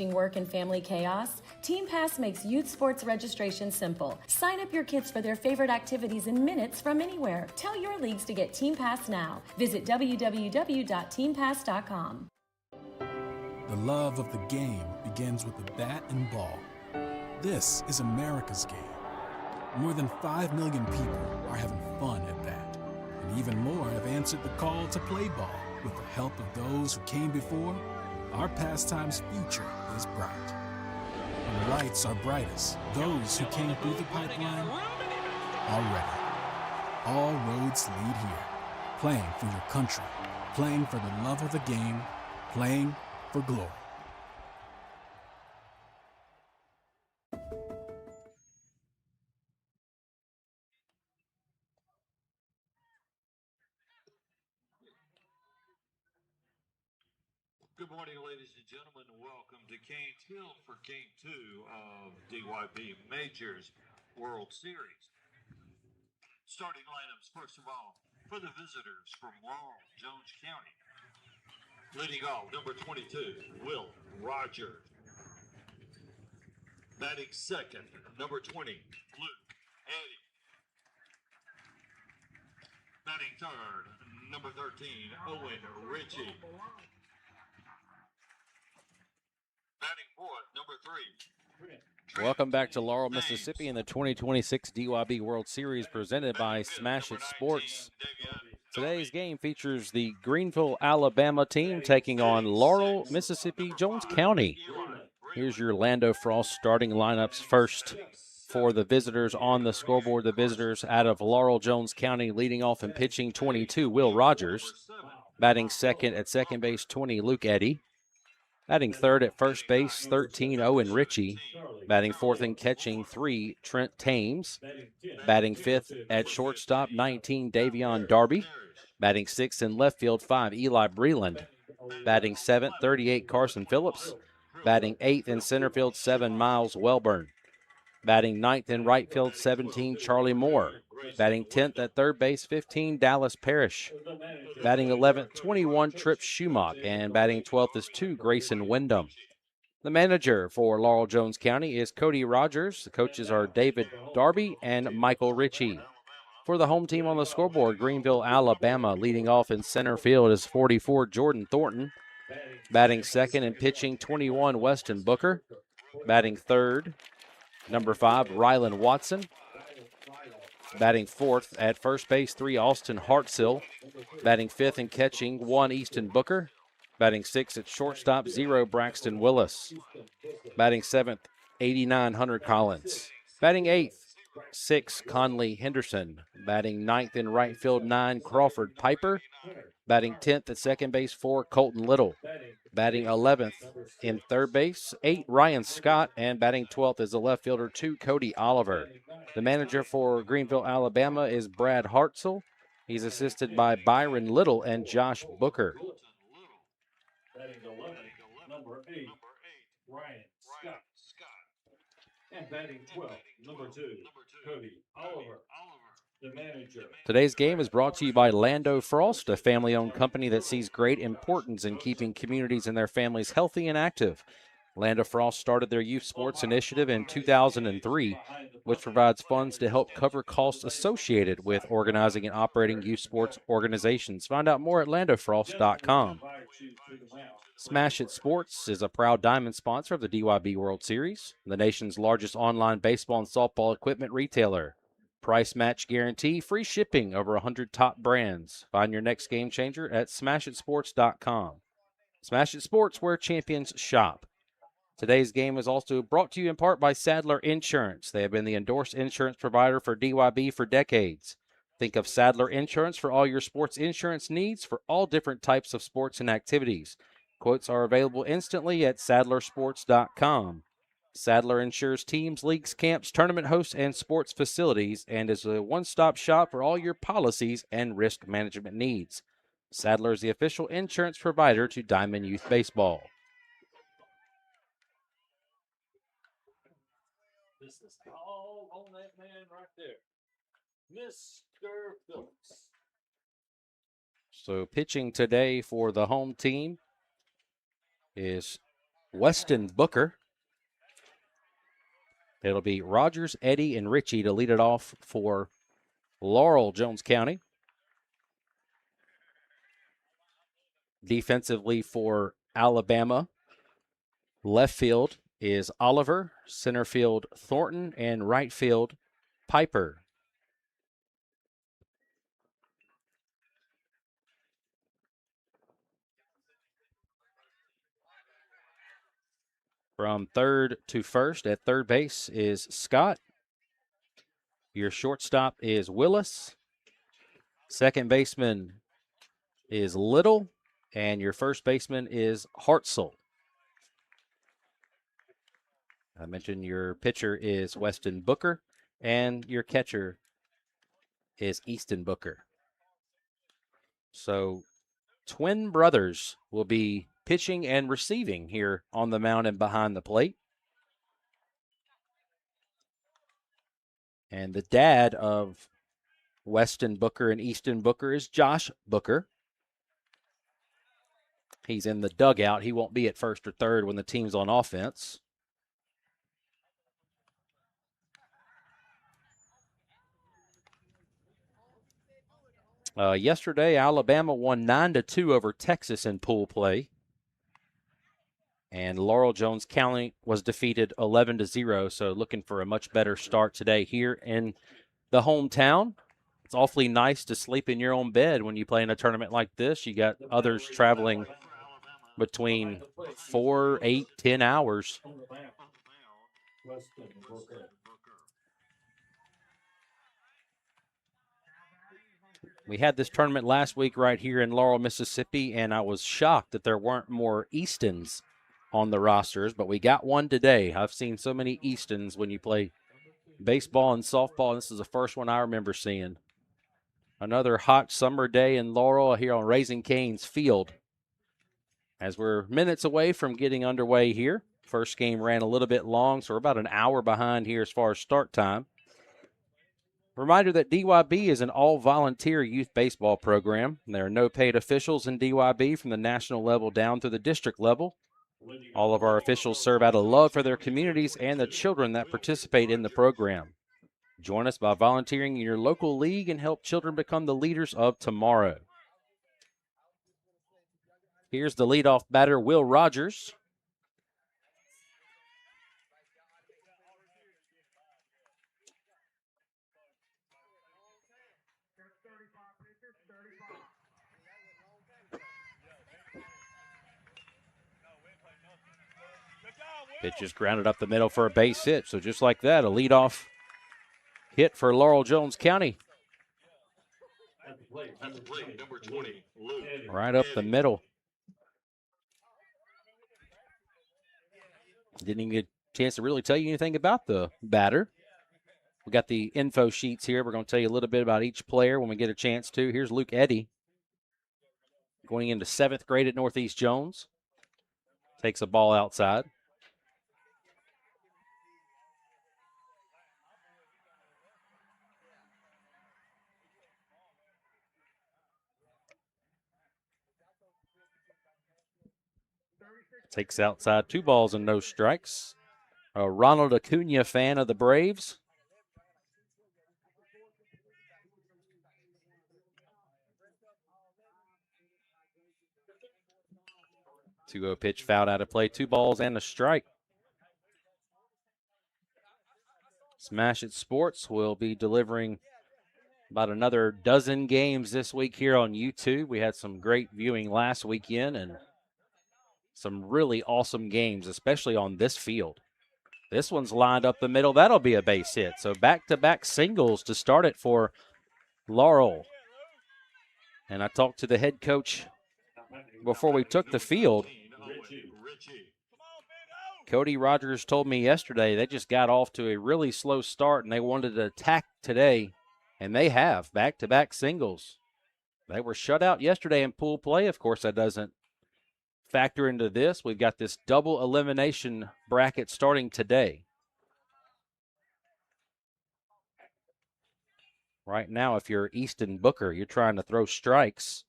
Work and family chaos? Team Pass makes youth sports registration simple. Sign up your kids for their favorite activities in minutes from anywhere. Tell your leagues to get Team Pass now. Visit www.teampass.com. The love of the game begins with the bat and ball. This is America's game. More than 5 million people are having fun at bat, and even more have answered the call to play ball. With the help of those who came before, our pastime's future is bright. When the lights are brightest, those who came through the pipeline are ready. All roads lead here. Playing for your country, playing for the love of the game, playing for glory. Good morning, ladies and gentlemen. Welcome to Canes Hill for Game 2 of DYB Majors World Series. Starting lineups, first of all, for the visitors from Laurel, Jones County. Leading off, number 22, Will Rogers. Batting second, number 20, Luke Eddy. Batting third, number 13, Owen Ritchie. Batting fourth, number 3. Welcome back to Laurel, Mississippi in the 2026 DYB World Series presented by Smash It Sports. Today's game features the Greenville, Alabama team taking on Laurel, Mississippi, Jones County. Here's your Lando Frost starting lineups first for the visitors on the scoreboard. The visitors out of Laurel, Jones County, leading off and pitching 22, Will Rogers. Batting second at second base, 20, Luke Eddy. Batting third at first base, 13, Owen Ritchie. Batting fourth and catching, 3, Trent Thames. Batting fifth at shortstop, 19, Davion Darby. Batting sixth in left field, 5, Eli Breland. Batting seventh, 38, Carson Phillips. Batting eighth in center field, 7, Miles Welburn. Batting ninth in right field, 17, Charlie Moore. Batting 10th at third base, 15, Dallas Parrish. Batting 11th, 21, Tripp Schumacher. And batting 12th is 2, Grayson Wyndham. The manager for Laurel Jones County is Cody Rogers. The coaches are David Darby and Michael Ritchie. For the home team on the scoreboard, Greenville, Alabama, leading off in center field is 44, Jordan Thornton. Batting second and pitching, 21, Weston Booker. Batting third, number 5, Rylan Watson. Batting fourth at first base, 3, Austin Hartsill. Batting fifth and catching, 1, Easton Booker. Batting sixth at shortstop, 0, Braxton Willis. Batting seventh, 89, Hunter Collins. Batting eighth, 6, Conley Henderson. Batting ninth in right field, 9, Crawford Piper. Batting 10th at second base, 4, Colton Little. Batting 11th in third base, 8, Ryan Scott. And batting 12th is the left fielder, 2, Cody Oliver. The manager for Greenville, Alabama is Brad Hartzell. He's assisted by Byron Little and Josh Booker. Batting 11, number 8, Ryan Scott. And batting 12, number 2, Cody Oliver. The manager. Today's game is brought to you by Lando Frost, a family-owned company that sees great importance in keeping communities and their families healthy and active. Lando Frost started their youth sports initiative in 2003, which provides funds to help cover costs associated with organizing and operating youth sports organizations. Find out more at landofrost.com. Smash It Sports is a proud diamond sponsor of the DYB World Series, the nation's largest online baseball and softball equipment retailer. Price match guarantee, free shipping over 100 top brands. Find your next game changer at smashitsports.com. Smash It Sports, where champions shop. Today's game is also brought to you in part by Sadler Insurance. They have been the endorsed insurance provider for DYB for decades. Think of Sadler Insurance for all your sports insurance needs for all different types of sports and activities. Quotes are available instantly at sadlersports.com. Sadler insures teams, leagues, camps, tournament hosts, and sports facilities, and is a one-stop shop for all your policies and risk management needs. Sadler is the official insurance provider to Diamond Youth Baseball. This is all on that man right there, Mr. Phillips. So pitching today for the home team is Weston Booker. It'll be Rogers, Eddy, and Ritchie to lead it off for Laurel, Jones County. Defensively for Alabama, left field is Oliver, center field Thornton, and right field Piper. From third to first at third base is Scott. Your shortstop is Willis. Second baseman is Little. And your first baseman is Hartzell. I mentioned your pitcher is Weston Booker. And your catcher is Easton Booker. So twin brothers will be pitching and receiving here on the mound and behind the plate. And the dad of Weston Booker and Easton Booker is Josh Booker. He's in the dugout. He won't be at first or third when the team's on offense. Yesterday, Alabama won 9-2 over Texas in pool play. And Laurel Jones County was defeated 11-0, so looking for a much better start today here in the hometown. It's awfully nice to sleep in your own bed when you play in a tournament like this. You got others traveling between 4, 8, 10 hours. We had this tournament last week right here in Laurel, Mississippi, and I was shocked that there weren't more Eastons on the rosters, but we got one today. I've seen so many Eastons when you play baseball and softball, and this is the first one I remember seeing. Another hot summer day in Laurel here on Raising Cane's Field. As we're minutes away from getting underway here. First game ran a little bit long, so we're about an hour behind here as far as start time. Reminder that DYB is an all-volunteer youth baseball program. There are no paid officials in DYB from the national level down to the district level. All of our officials serve out of love for their communities and the children that participate in the program. Join us by volunteering in your local league and help children become the leaders of tomorrow. Here's the leadoff batter, Will Rogers. Pitch is grounded up the middle for a base hit. So just like that, a leadoff hit for Laurel Jones County. Number 20, Luke. Right up the middle. Didn't even get a chance to really tell you anything about the batter. We got the info sheets here. We're going to tell you a little bit about each player when we get a chance to. Here's Luke Eddy, going into 7th grade at Northeast Jones. Takes a ball outside. Takes outside, 2 balls and no strikes. A Ronald Acuna fan of the Braves. Two-0 pitch fouled out of play. 2 balls and a strike. Smash It Sports will be delivering about another dozen games this week here on YouTube. We had some great viewing last weekend and some really awesome games, especially on this field. This one's lined up the middle. That'll be a base hit. So back-to-back singles to start it for Laurel. And I talked to the head coach before we took the field. Cody Rogers told me yesterday they just got off to a really slow start and they wanted to attack today, and they have back-to-back singles. They were shut out yesterday in pool play. Of course, that doesn't factor into this. We've got this double elimination bracket starting today. Right now, if you're Easton Booker, you're trying to throw strikes.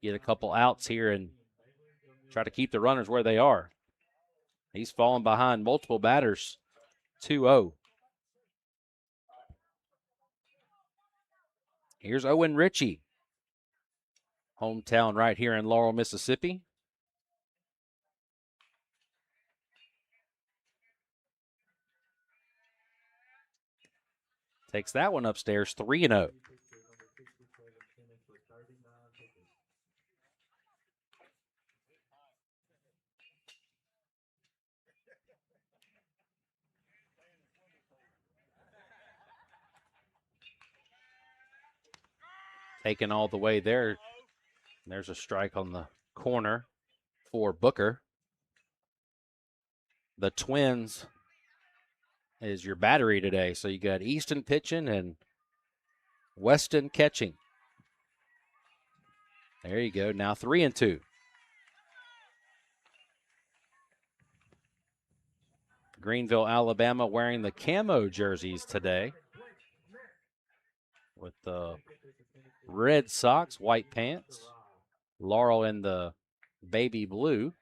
Get a couple outs here and try to keep the runners where they are. He's fallen behind multiple batters, 2-0. Here's Owen Ritchie, hometown right here in Laurel, Mississippi. Takes that one upstairs, 3-0. Taken all the way there. There's a strike on the corner for Booker. The Twins is your battery today. So you got Easton pitching and Weston catching. There you go. Now 3-2. Greenville, Alabama wearing the camo jerseys today with the red socks, white pants. Laurel in the baby blue.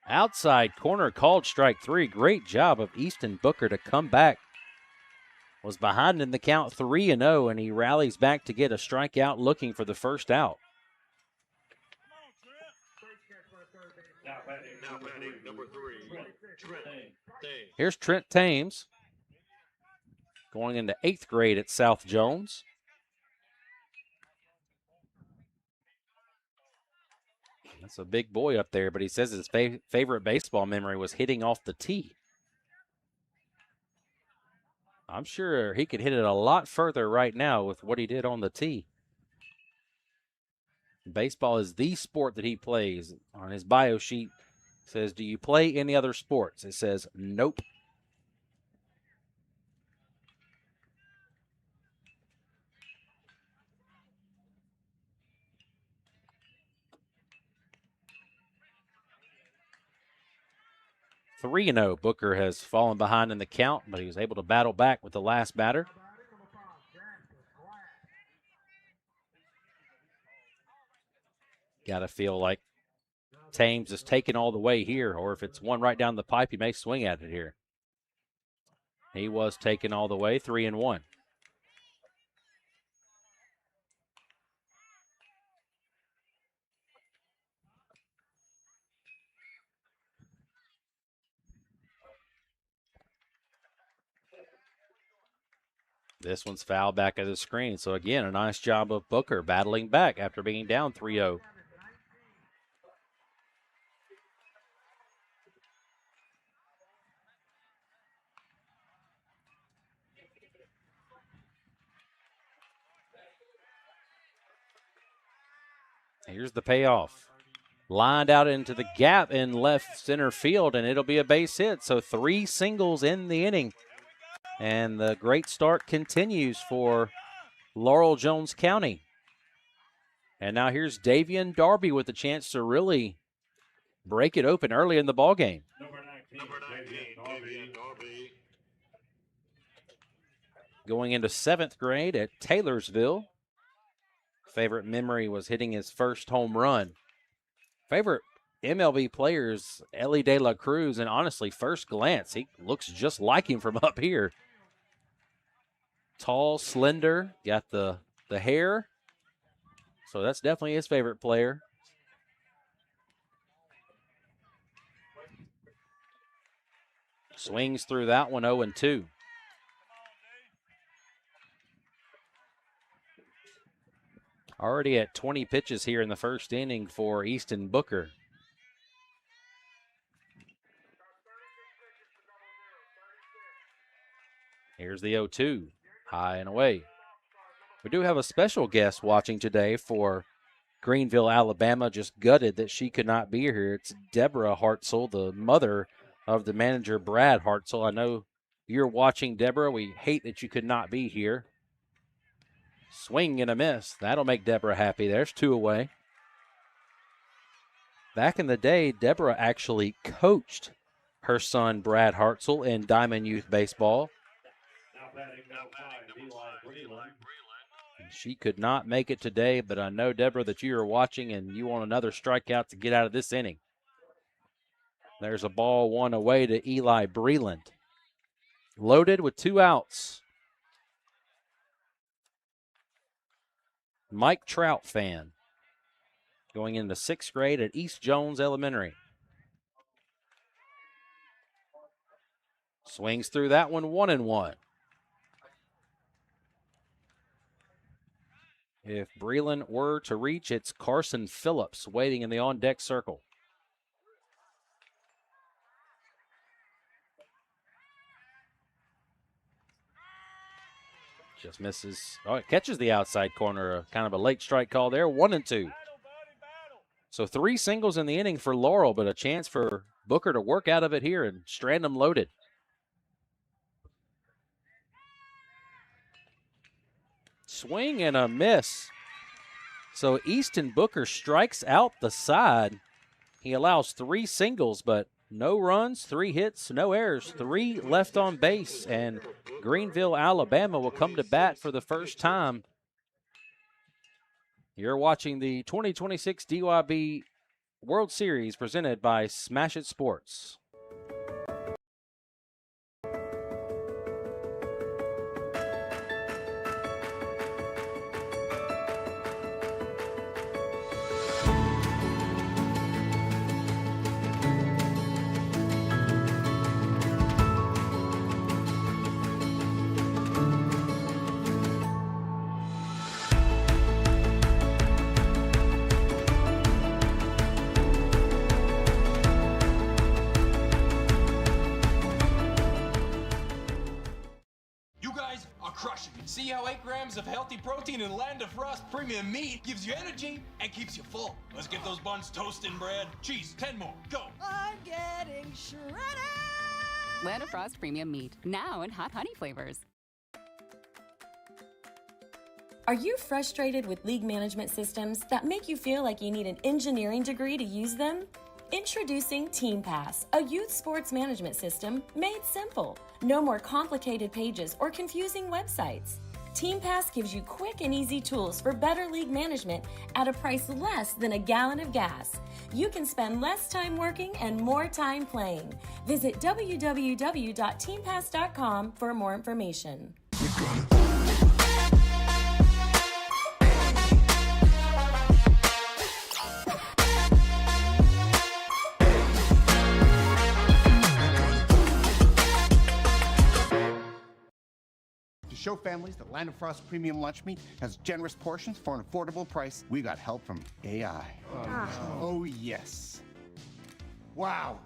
Outside corner called strike 3. Great job of Easton Booker to come back. Was behind in the count 3-0, and he rallies back to get a strikeout looking for the first out. Now batting number 3, Trent Thames. Here's Trent Thames going into 8th grade at South Jones. That's a big boy up there, but he says his favorite baseball memory was hitting off the tee. I'm sure he could hit it a lot further right now with what he did on the tee. Baseball is the sport that he plays. On his bio sheet, it says, do you play any other sports? It says, nope. Booker has fallen behind in the count, but he was able to battle back with the last batter. Got to feel like Thames is taking all the way here, or if it's one right down the pipe, he may swing at it here. He was taken all the way, 3-1. This one's foul back at the screen. So again, a nice job of Booker battling back after being down 3-0. Here's the payoff. Lined out into the gap in left center field, and it'll be a base hit. So 3 singles in the inning. And the great start continues for Laurel Jones County. And now here's Davian Darby with a chance to really break it open early in the ballgame. Number 19, Davian Darby. Going into 7th grade at Taylorsville. Favorite memory was hitting his first home run. Favorite MLB players, Ellie De La Cruz, and honestly, first glance, he looks just like him from up here. Tall, slender, got the hair. So that's definitely his favorite player. Swings through that one, 0-2. Already at 20 pitches here in the first inning for Easton Booker. Here's the 0-2, high and away. We do have a special guest watching today for Greenville, Alabama. Just gutted that she could not be here. It's Deborah Hartzell, the mother of the manager, Brad Hartzell. I know you're watching, Deborah. We hate that you could not be here. Swing and a miss. That'll make Deborah happy. There's 2 away. Back in the day, Deborah actually coached her son, Brad Hartzell, in Diamond Youth Baseball. She could not make it today, but I know, Deborah, that you are watching and you want another strikeout to get out of this inning. There's a ball one away to Eli Breland. Loaded with 2 outs. Mike Trout fan, going into 6th grade at East Jones Elementary. Swings through that one, 1-1. If Breland were to reach, it's Carson Phillips waiting in the on-deck circle. Just misses. Oh, it catches the outside corner. Kind of a late strike call there. 1-2. So 3 singles in the inning for Laurel, but a chance for Booker to work out of it here and strand them loaded. Swing and a miss. So Easton Booker strikes out the side. He allows 3 singles, but no runs, 3 hits, no errors, 3 left on base, and Greenville, Alabama will come to bat for the first time. You're watching the 2026 DYB World Series presented by Smash It Sports. See how 8 grams of healthy protein in Land of Frost premium meat gives you energy and keeps you full. Let's get those buns toasting, bread. Cheese, 10 more, go. I'm getting shredded. Land of Frost premium meat, now in hot honey flavors. Are you frustrated with league management systems that make you feel like you need an engineering degree to use them? Introducing TeamPass, a youth sports management system made simple. No more complicated pages or confusing websites. TeamPass gives you quick and easy tools for better league management at a price less than a gallon of gas. You can spend less time working and more time playing. Visit www.teampass.com for more information. Show families that Land of Frost Premium Lunch Meat has generous portions for an affordable price. We got help from AI. Oh, yes. Wow.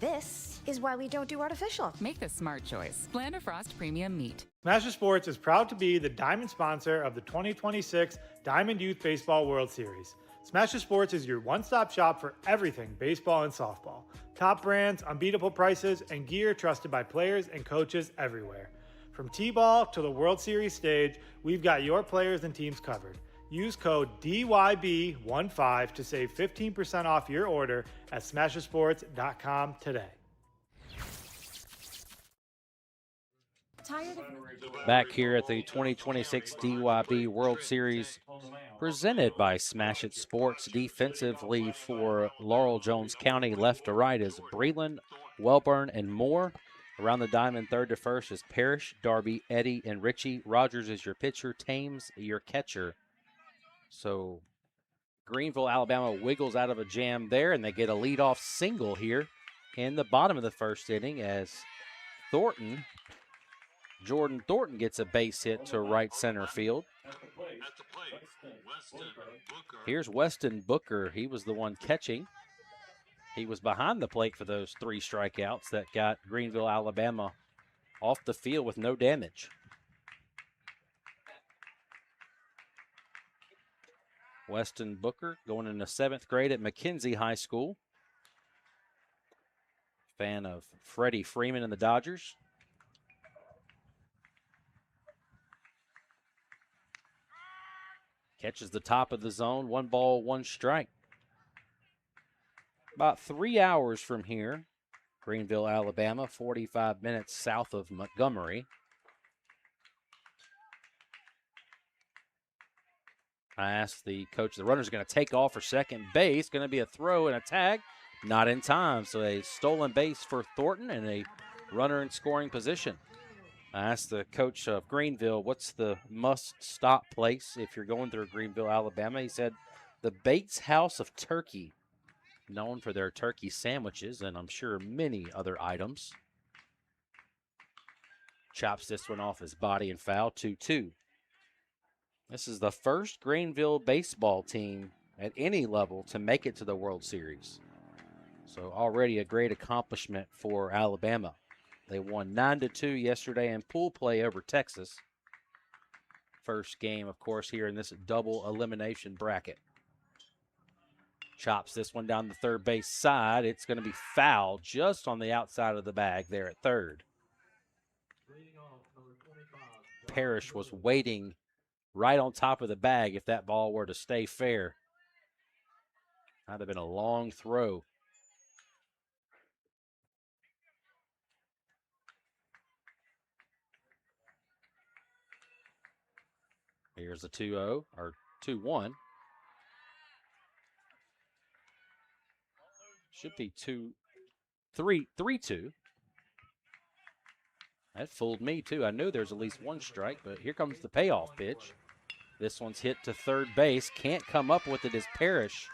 This is why we don't do artificial. Make the smart choice. Land of Frost premium meat. Smash Sports is proud to be the diamond sponsor of the 2026 Diamond Youth Baseball World Series. Smash Sports is your one-stop shop for everything baseball and softball. Top brands, unbeatable prices, and gear trusted by players and coaches everywhere. From T-ball to the World Series stage, we've got your players and teams covered. Use code DYB15 to save 15% off your order at SmasherSports.com today. Back here at the 2026 DYB World Series presented by Smash It Sports. Defensively for Laurel Jones County, left to right is Breland, Welburn, and Moore. Around the diamond, third to first is Parrish, Darby, Eddie, and Ritchie. Rogers is your pitcher, Thames your catcher. So Greenville, Alabama wiggles out of a jam there, and they get a leadoff single here in the bottom of the first inning as Jordan Thornton gets a base hit to right center field. Here's Weston Booker. He was the one catching. He was behind the plate for those 3 strikeouts that got Greenville, Alabama off the field with no damage. Weston Booker going into 7th grade at McKenzie High School. Fan of Freddie Freeman and the Dodgers. Catches the top of the zone, 1 ball, 1 strike. About 3 hours from here, Greenville, Alabama, 45 minutes south of Montgomery. I asked the coach, the runner's going to take off for second base. Going to be a throw and a tag. Not in time. So a stolen base for Thornton and a runner in scoring position. I asked the coach of Greenville, what's the must-stop place if you're going through Greenville, Alabama? He said, the Bates House of Turkey, known for their turkey sandwiches and I'm sure many other items. Chops this one off his body and foul, 2-2. This is the first Greenville baseball team at any level to make it to the World Series. So already a great accomplishment for Alabama. They won 9-2 yesterday in pool play over Texas. First game, of course, here in this double elimination bracket. Chops this one down the third base side. It's going to be foul just on the outside of the bag there at third. Parrish was waiting right on top of the bag if that ball were to stay fair. That'd have been a long throw. Here's a 2-0 or 2-1. Should be 3-2. That fooled me too. I knew there's at least one strike, but here comes the payoff pitch. This one's hit to third base. Can't come up with it as Parrish.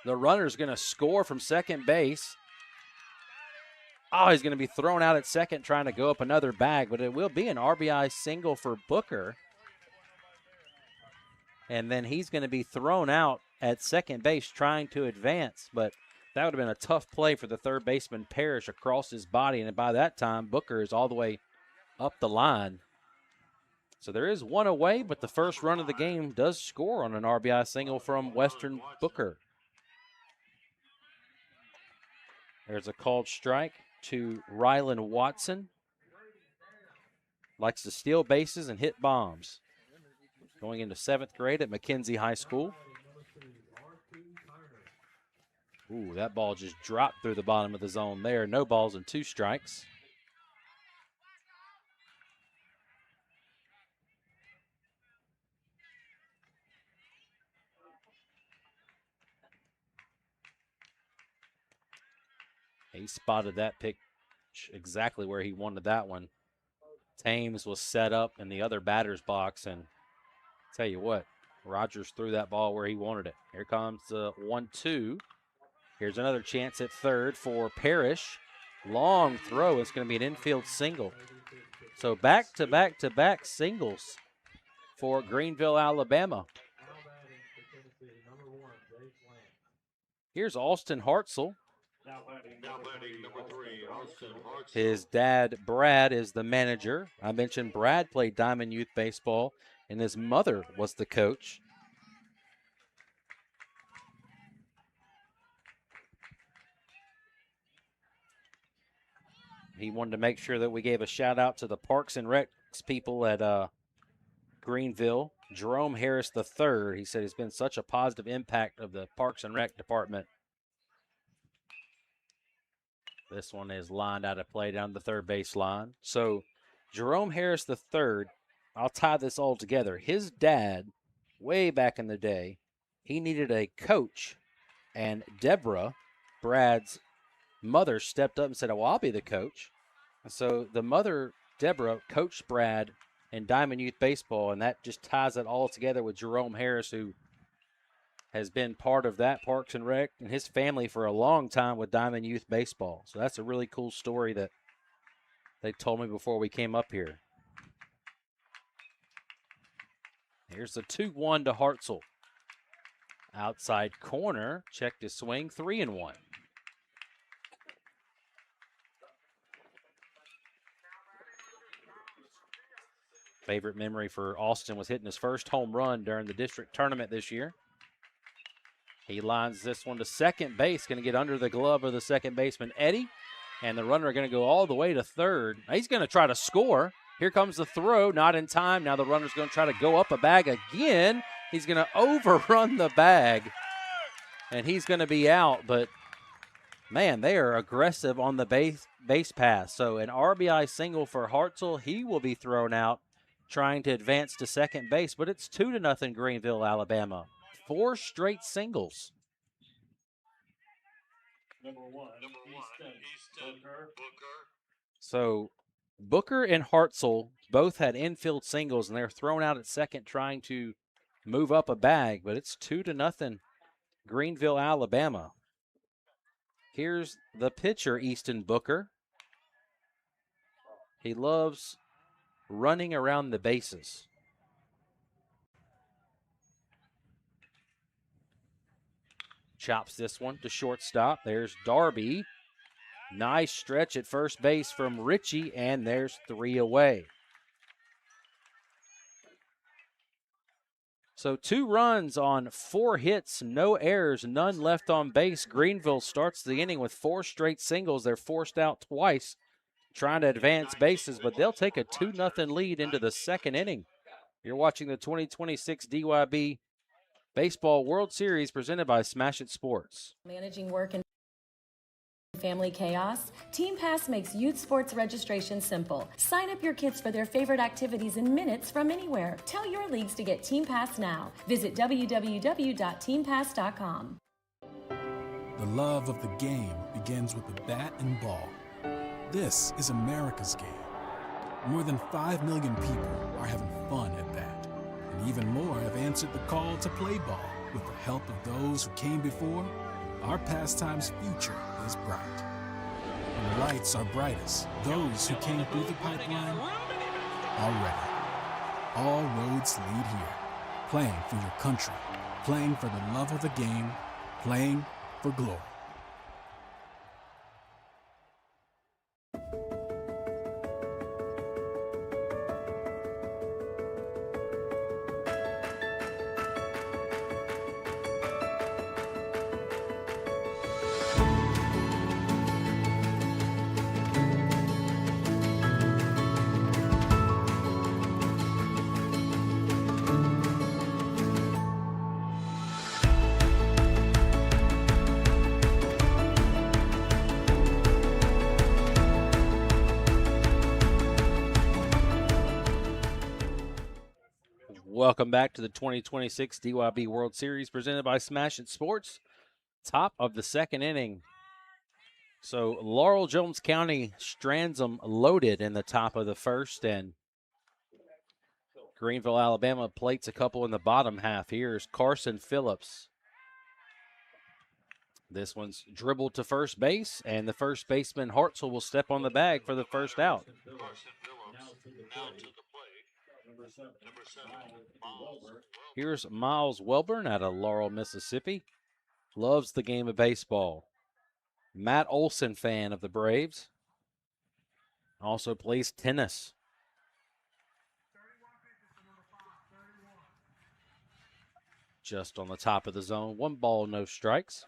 The runner's going to score from second base. Oh, he's going to be thrown out at second trying to go up another bag, but it will be an RBI single for Booker. And then he's going to be thrown out at second base trying to advance, but that would have been a tough play for the third baseman Parrish across his body, and by that time, Booker is all the way up the line. So there is one away, but the first run of the game does score on an RBI single from Western Booker. There's a called strike to Rylan Watson. Likes to steal bases and hit bombs. Going into 7th grade at McKenzie High School. Ooh, that ball just dropped through the bottom of the zone there. No balls and 2 strikes. He spotted that pitch exactly where he wanted that one. Thames was set up in the other batter's box, and tell you what, Rogers threw that ball where he wanted it. Here comes the 1-2. Here's another chance at third for Parrish. Long throw. It's going to be an infield single. So back-to-back-to-back singles for Greenville, Alabama. Here's Austin Hartzell. His dad, Brad, is the manager. I mentioned Brad played Diamond Youth Baseball, and his mother was the coach. He wanted to make sure that we gave a shout-out to the Parks and Recs people at Greenville. Jerome Harris III, he said he's been such a positive impact of the Parks and Rec department. This one is lined out of play down the third base line. So Jerome Harris III, I'll tie this all together. His dad, way back in the day, he needed a coach. And Deborah, Brad's mother, stepped up and said, well, I'll be the coach. And so the mother, Deborah, coached Brad in Diamond Youth Baseball, and that just ties it all together with Jerome Harris, who has been part of that Parks and Rec and his family for a long time with Diamond Youth Baseball. So that's a really cool story that they told me before we came up here. Here's the 2-1 to Hartzell. Outside corner, checked his swing, 3-1. Favorite memory for Austin was hitting his first home run during the district tournament this year. He lines this one to second base, going to get under the glove of the second baseman, Eddie. And the runner going to go all the way to third. He's going to try to score. Here comes the throw, not in time. Now the runner's going to try to go up a bag again. He's going to overrun the bag, and he's going to be out. But, man, they are aggressive on the base pass. So an RBI single for Hartzell. He will be thrown out trying to advance to second base, but it's 2-0 Greenville, Alabama. 4 straight singles. Number one, Easton Booker. So Booker and Hartzell both had infield singles, and they're thrown out at second trying to move up a bag, but it's 2-0 Greenville, Alabama. Here's the pitcher, Easton Booker. He loves running around the bases. Chops this one to shortstop. There's Darby. Nice stretch at first base from Ritchie, and there's 3 away. So 2 runs on 4 hits, no errors, none left on base. Greenville starts the inning with 4 straight singles. They're forced out twice, trying to advance bases, but they'll take a 2-0 lead into the second inning. You're watching the 2026 DYB Baseball World Series presented by Smash It Sports. Managing work and family chaos? Team Pass makes youth sports registration simple. Sign up your kids for their favorite activities in minutes from anywhere. Tell your leagues to get Team Pass now. Visit www.teampass.com. The love of the game begins with the bat and ball. This is America's game. More than 5 million people are having fun at that. And even more have answered the call to play ball. With the help of those who came before, our pastime's future is bright. When the lights are brightest, those who came through the pipeline are ready. All roads lead here. Playing for your country, playing for the love of the game, playing for glory. Welcome back to the 2026 DYB World Series presented by Smash It Sports. Top of the second inning. So Laurel Jones County strands them loaded in the top of the first, and Greenville, Alabama plates a couple in the bottom half. Here's Carson Phillips. This one's dribbled to first base, and the first baseman Hartzell will step on the bag for the first out. Carson Phillips now to the plate. Number 7, Miles Welburn. Here's Miles Welburn out of Laurel, Mississippi. Loves the game of baseball. Matt Olson fan of the Braves. Also plays tennis. Just on the top of the zone. 1 ball, no strikes.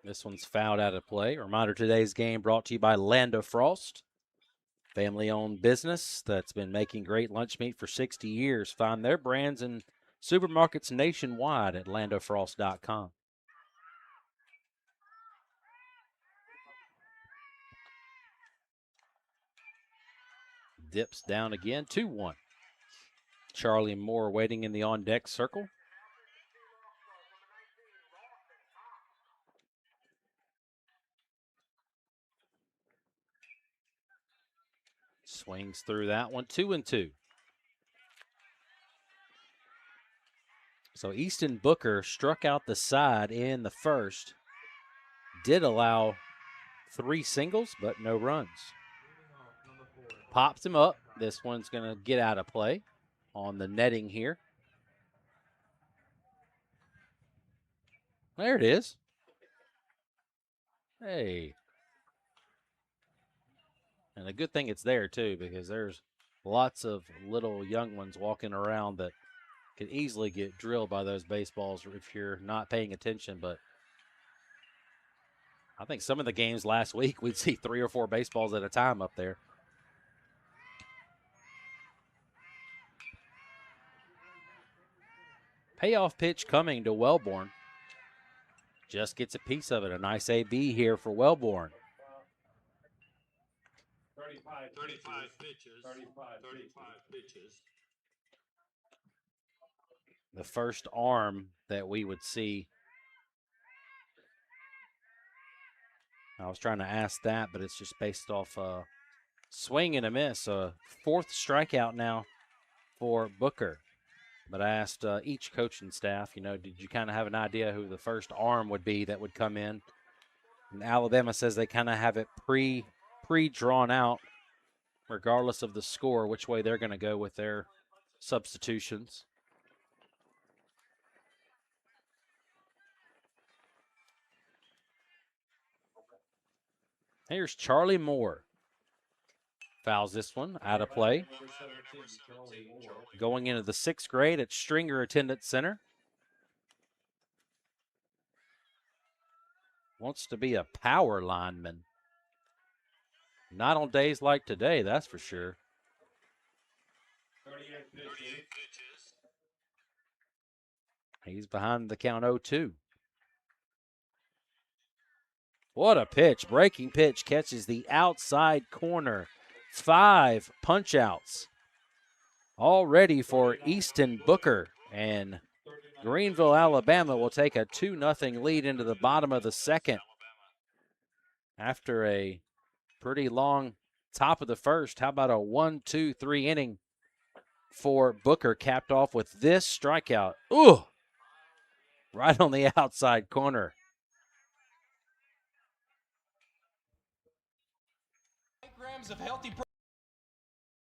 This one's fouled out of play. Reminder, today's game brought to you by Land of Frost. Family-owned business that's been making great lunch meat for 60 years. Find their brands in supermarkets nationwide at landofrost.com. Dips down again, 2-1. Charlie Moore waiting in the on-deck circle. Swings through that one, 2-2. So Easton Booker struck out the side in the first. Did allow 3 singles, but no runs. Popped him up. This one's going to get out of play on the netting here. There it is. Hey. And a good thing it's there, too, because there's lots of little young ones walking around that could easily get drilled by those baseballs if you're not paying attention. But I think some of the games last week, we'd see 3 or 4 baseballs at a time up there. Payoff pitch coming to Wellborn. just gets a piece of it. A nice AB here for Wellborn. 35 pitches. 35 pitches. The first arm that we would see. I was trying to ask that, but it's just based off swing and a miss. Fourth strikeout now for Booker. But I asked each coaching staff, did you kind of have an idea who the first arm would be that would come in? And Alabama says they kind of have it pre-drawn out, regardless of the score, which way they're going to go with their substitutions. Here's Charlie Moore. Fouls this one, out of play. Going into the 6th grade at Stringer Attendance Center. Wants to be a power lineman. Not on days like today, that's for sure. 38 pitches. He's behind the count 0-2. What a pitch. Breaking pitch catches the outside corner. 5 punch-outs. All ready for Easton Booker. And Greenville, Alabama will take a 2-0 lead into the bottom of the 2nd. After a pretty long top of the 1st, how about a 1-2-3 inning for Booker, capped off with this strikeout. Ooh! Right on the outside corner. Grams of healthy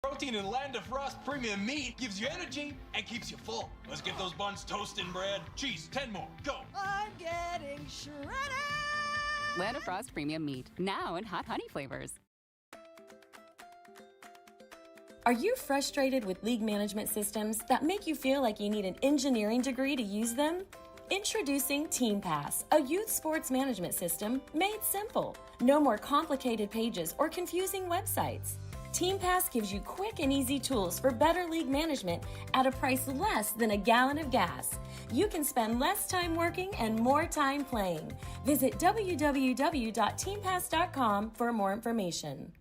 protein in Land of Frost premium meat gives you energy and keeps you full. Let's get those buns toasting, bread. Cheese, 10 more, go. I'm getting shredded. Land of Frost premium meat, now in hot honey flavors. Are you frustrated with league management systems that make you feel like you need an engineering degree to use them? Introducing Team Pass, a youth sports management system made simple. No more complicated pages or confusing websites. Team Pass gives you quick and easy tools for better league management at a price less than a gallon of gas. You can spend less time working and more time playing. Visit www.teampass.com for more information.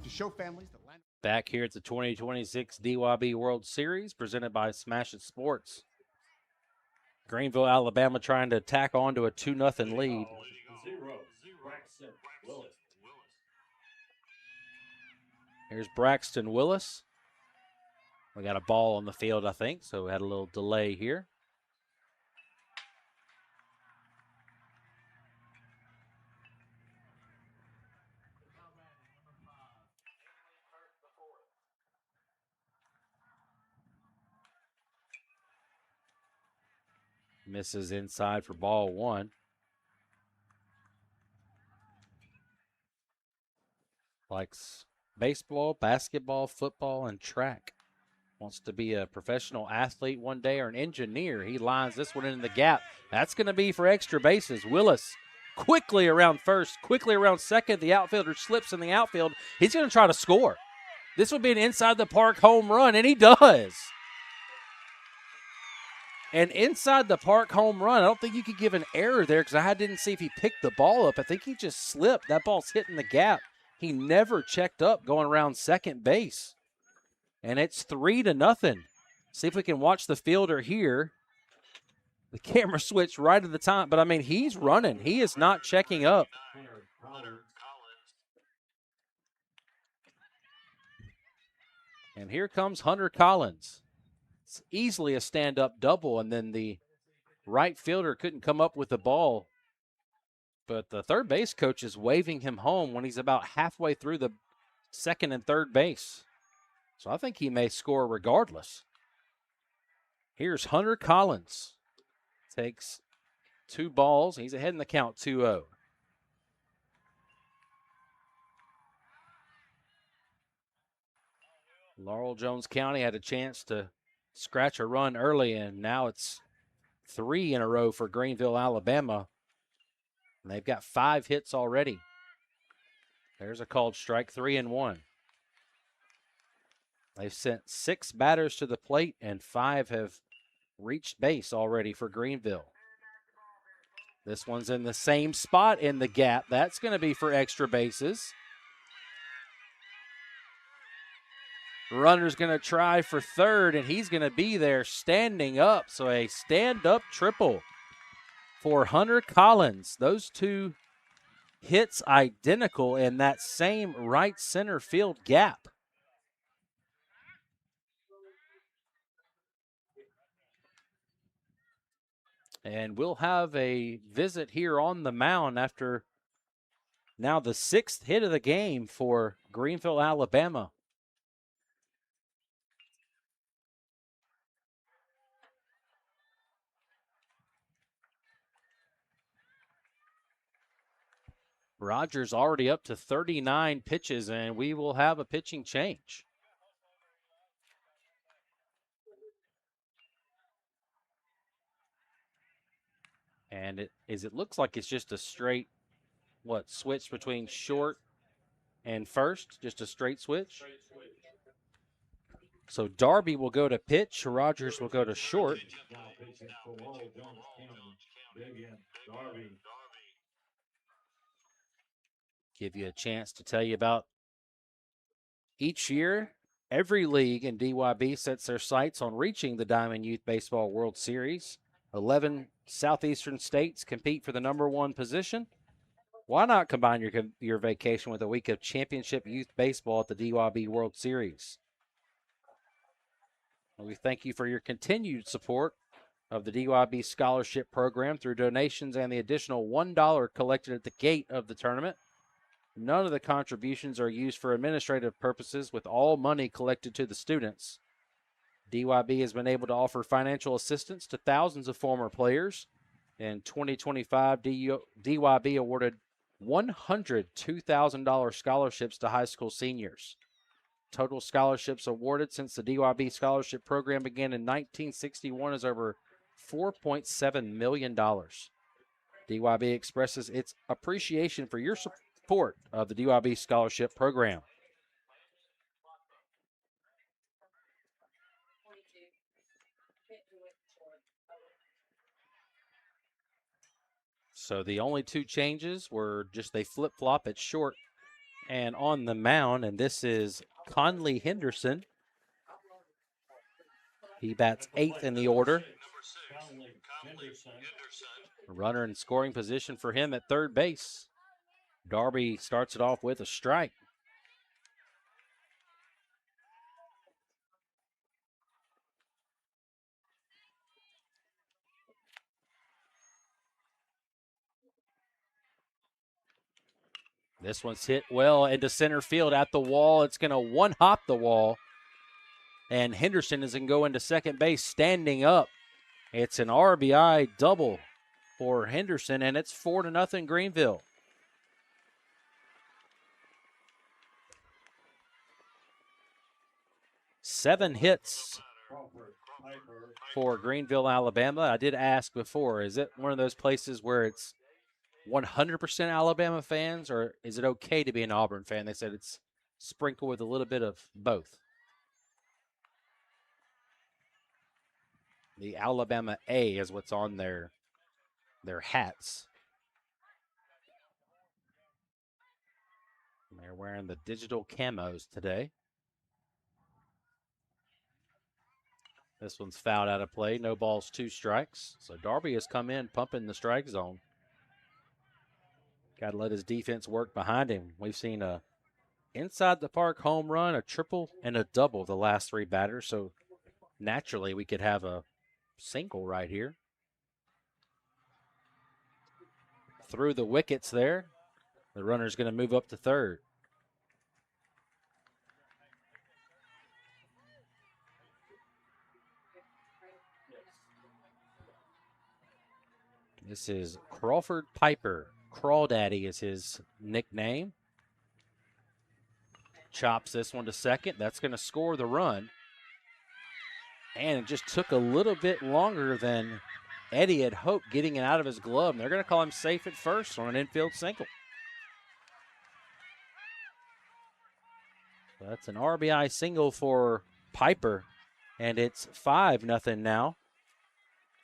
Show families the land. Back here at the 2026 DYB World Series, presented by Smash It Sports. Greenville, Alabama trying to tack on to a 2-0 lead. Here's Braxton Willis. We got a ball on the field, I think, so we had a little delay here. Misses inside for ball 1. Likes baseball, basketball, football, and track. Wants to be a professional athlete one day or an engineer. He lines this one in the gap. That's going to be for extra bases. Willis quickly around first, quickly around second. The outfielder slips in the outfield. He's going to try to score. This would be an inside the park home run, and he does. An inside the park home run. I don't think you could give an error there because I didn't see if he picked the ball up. I think he just slipped. That ball's hitting the gap. He never checked up going around second base. And it's 3-0. See if we can watch the fielder here. The camera switched right at the time. But, I mean, he's running. He is not checking up. And here comes Hunter Collins. It's easily a stand-up double, and then the right fielder couldn't come up with the ball. But the third base coach is waving him home when he's about halfway through the second and third base. So I think he may score regardless. Here's Hunter Collins. Takes 2 balls. He's ahead in the count 2-0. Laurel Jones County had a chance to scratch a run early, and now it's 3 in a row for Greenville, Alabama. And they've got 5 hits already. There's a called strike, 3-1. They've sent 6 batters to the plate, and 5 have reached base already for Greenville. This one's in the same spot in the gap. That's going to be for extra bases. Runner's going to try for third, and he's going to be there standing up. So a stand-up triple for Hunter Collins. Those 2 hits identical in that same right center field gap. And we'll have a visit here on the mound after now the 6th hit of the game for Greenville, Alabama. Rogers already up to 39 pitches, and we will have a pitching change. And it looks like it's just a straight, switch between short and first, just a straight switch. So Darby will go to pitch, Rogers will go to short. Give you a chance to tell you about each year. Every league in DYB sets their sights on reaching the Diamond Youth Baseball World Series. 11 southeastern states compete for the number 1 position. Why not combine your vacation with a week of championship youth baseball at the DYB World Series? We thank you for your continued support of the DYB Scholarship Program through donations and the additional $1 collected at the gate of the tournament. None of the contributions are used for administrative purposes, with all money collected to the students. DYB has been able to offer financial assistance to thousands of former players. In 2025, DYB awarded $102,000 scholarships to high school seniors. Total scholarships awarded since the DYB Scholarship Program began in 1961 is over $4.7 million. DYB expresses its appreciation for your support of the DYB Scholarship Program. So the only 2 changes were just they flip-flop at short and on the mound, and this is Conley Henderson. He bats 8th in the order. A runner in scoring position for him at third base. Darby starts it off with a strike. This one's hit well into center field at the wall. It's going to one-hop the wall. And Henderson is going to go into second base standing up. It's an RBI double for Henderson, and it's 4-0 Greenville. Seven hits for Greenville, Alabama. I did ask before, is it one of those places where it's 100% Alabama fans, or is it okay to be an Auburn fan? They said it's sprinkled with a little bit of both. The Alabama A is what's on their hats. And they're wearing the digital camos today. This one's fouled out of play. No balls, 2 strikes. So Darby has come in pumping the strike zone. Got to let his defense work behind him. We've seen a inside the park home run, a triple, and a double the last 3 batters. So naturally we could have a single right here. Through the wickets there. The runner's going to move up to third. This is Crawford Piper. Crawdaddy is his nickname. Chops this one to second. That's going to score the run. And it just took a little bit longer than Eddie had hoped getting it out of his glove, and they're going to call him safe at first on an infield single. So that's an RBI single for Piper, and it's 5-0 now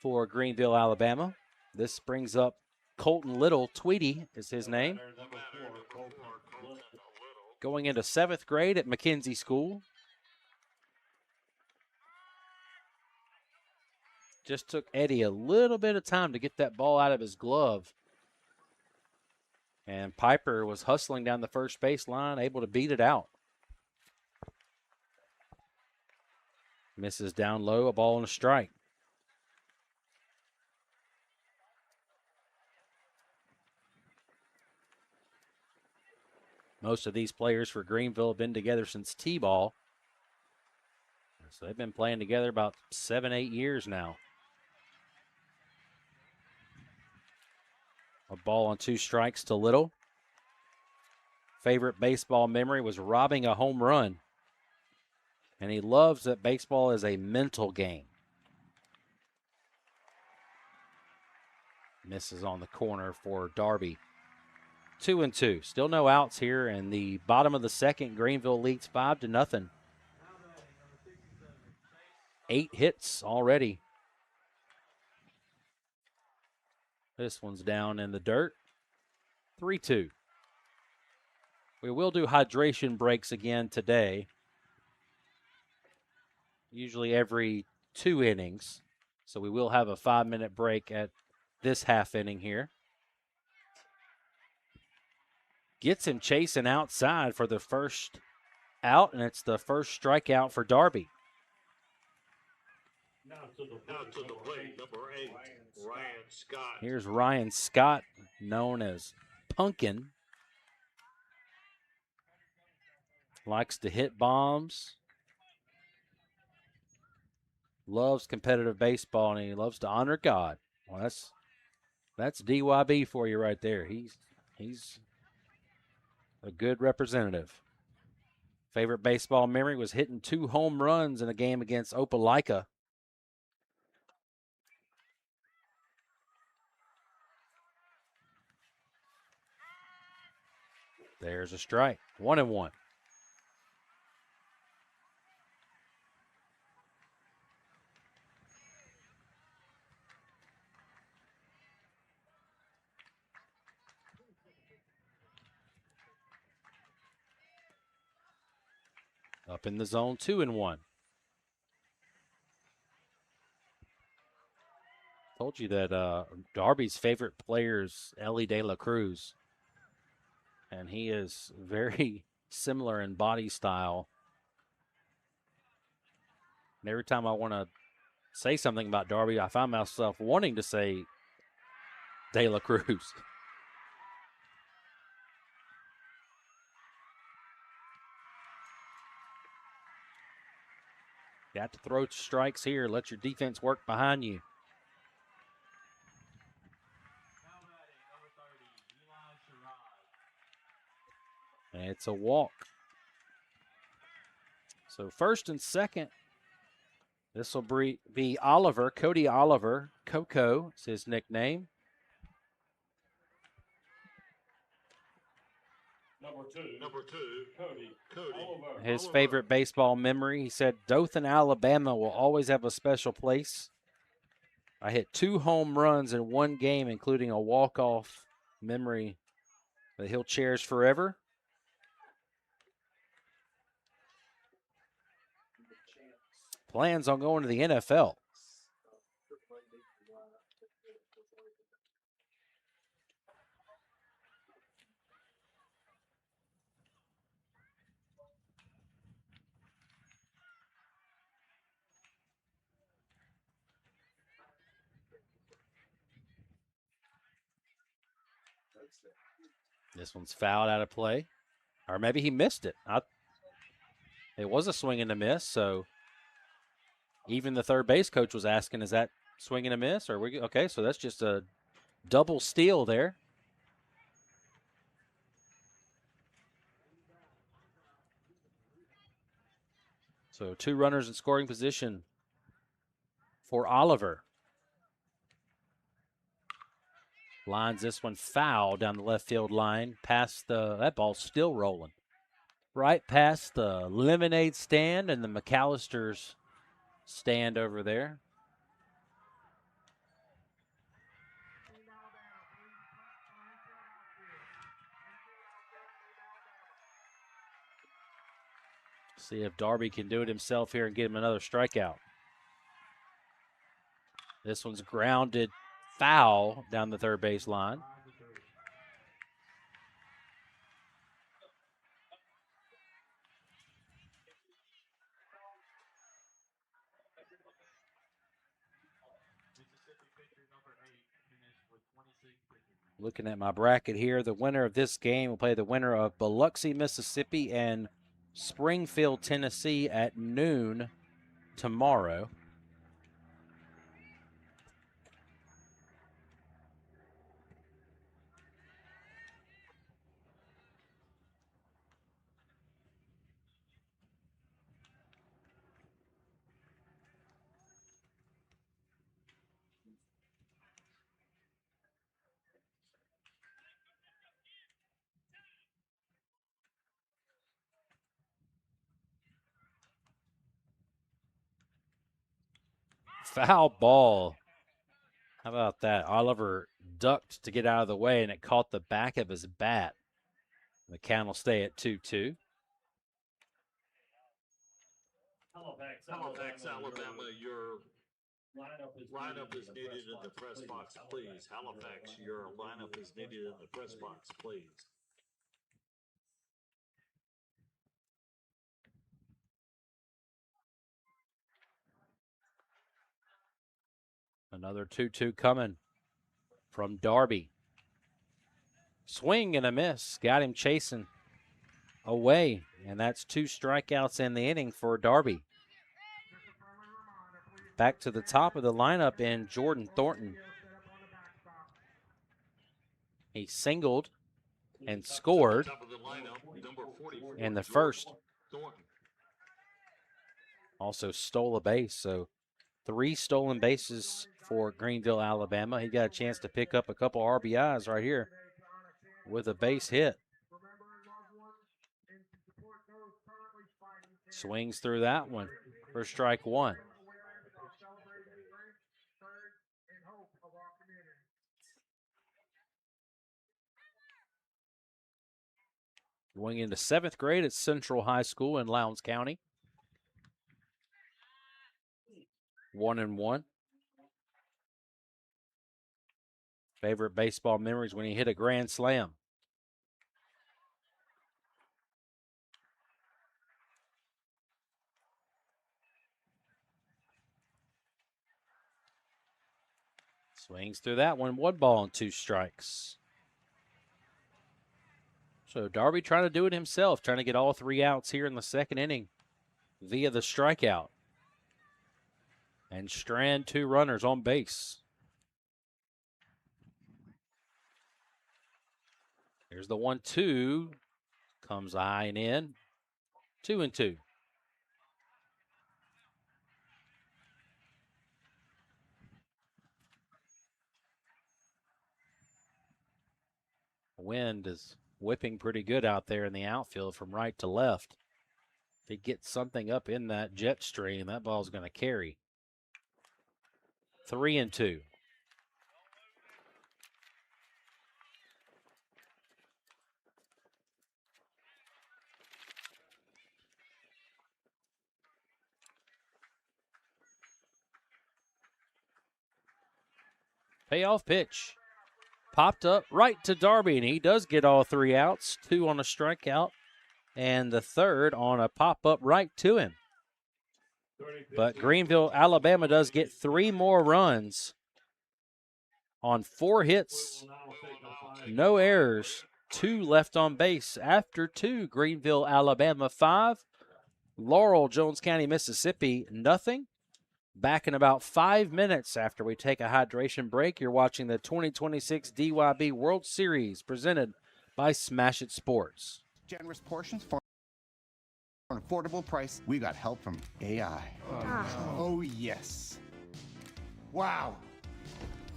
for Greenville, Alabama. This brings up Colton Little. Tweety is his name. Going into 7th grade at McKenzie School. Just took Eddie a little bit of time to get that ball out of his glove. And Piper was hustling down the first base line, able to beat it out. Misses down low, a ball and a strike. Most of these players for Greenville have been together since T-ball. So they've been playing together about 7-8 years now. A ball on 2 strikes to Little. Favorite baseball memory was robbing a home run. And he loves that baseball is a mental game. Misses on the corner for Darby. 2-2. Still no outs here in the bottom of the second. Greenville leads 5-0. 8 hits already. This one's down in the dirt. 3-2. We will do hydration breaks again today. Usually every 2 innings. So we will have a 5-minute break at this half inning here. Gets him chasing outside for the first out, and it's the first strikeout for Darby. Now to the plate, number 8, Ryan Scott. Here's Ryan Scott, known as Punkin. Likes to hit bombs. Loves competitive baseball, and he loves to honor God. Well, that's DYB for you right there. He's a good representative. Favorite baseball memory was hitting 2 home runs in a game against Opelika. There's a strike. 1-1. Up in the zone, 2-1. Told you that Darby's favorite player is Ellie De La Cruz. And he is very similar in body style. And every time I want to say something about Darby, I find myself wanting to say De La Cruz. Got to throw strikes here. Let your defense work behind you. And it's a walk. So first and second, this will be Oliver, Cody Oliver. Coco is his nickname. Number two, Cody. His favorite baseball memory, he said, Dothan, Alabama will always have a special place. I hit 2 home runs in 1 game, including a walk-off memory that he'll cherish forever. Plans on going to the NFL. This one's fouled out of play. Or maybe he missed it. It was a swing and a miss, so even the third base coach was asking, is that swing and a miss? Or okay, so that's just a double steal there. So 2 runners in scoring position for Oliver. Lines this one foul down the left field line. Past that ball's still rolling. Right past the lemonade stand and the McAllister's stand over there. See if Darby can do it himself here and get him another strikeout. This one's grounded foul down the third base line. Looking at my bracket here, the winner of this game will play the winner of Biloxi, Mississippi and Springfield, Tennessee at noon tomorrow. Foul ball. How about that? Oliver ducked to get out of the way, and it caught the back of his bat. The count will stay at 2-2. Halifax, Alabama, your lineup is needed in the press box, please. Halifax, your lineup is needed in the press box, please. Another 2-2 coming from Darby. Swing and a miss. Got him chasing away. And that's 2 strikeouts in the inning for Darby. Back to the top of the lineup in Jordan Thornton. He singled and scored in the first. Also stole a base, so 3 stolen bases for Greenville, Alabama. He got a chance to pick up a couple RBIs right here with a base hit. Swings through that one for strike 1. Going into 7th grade at Central High School in Lowndes County. 1-1. Favorite baseball memories when he hit a grand slam. Swings through that one. 1 ball and 2 strikes. So Darby trying to do it himself, trying to get all 3 outs here in the 2nd inning via the strikeout. And strand 2 runners on base. Here's the 1-2. Comes high and in. 2-2. Wind is whipping pretty good out there in the outfield from right to left. If he gets something up in that jet stream, that ball's going to carry. 3-2. Payoff pitch. Popped up right to Darby, and he does get all 3 outs. 2 on a strikeout, and the 3rd on a pop-up right to him. But Greenville, Alabama does get 3 more runs on 4 hits, no errors, 2 left on base after 2. Greenville, Alabama 5, Laurel, Jones County, Mississippi nothing. Back in about 5 minutes after we take a hydration break. You're watching the 2026 DYB World Series presented by Smash It Sports. Generous portions for an affordable price. We got help from AI. Oh, yes. Wow.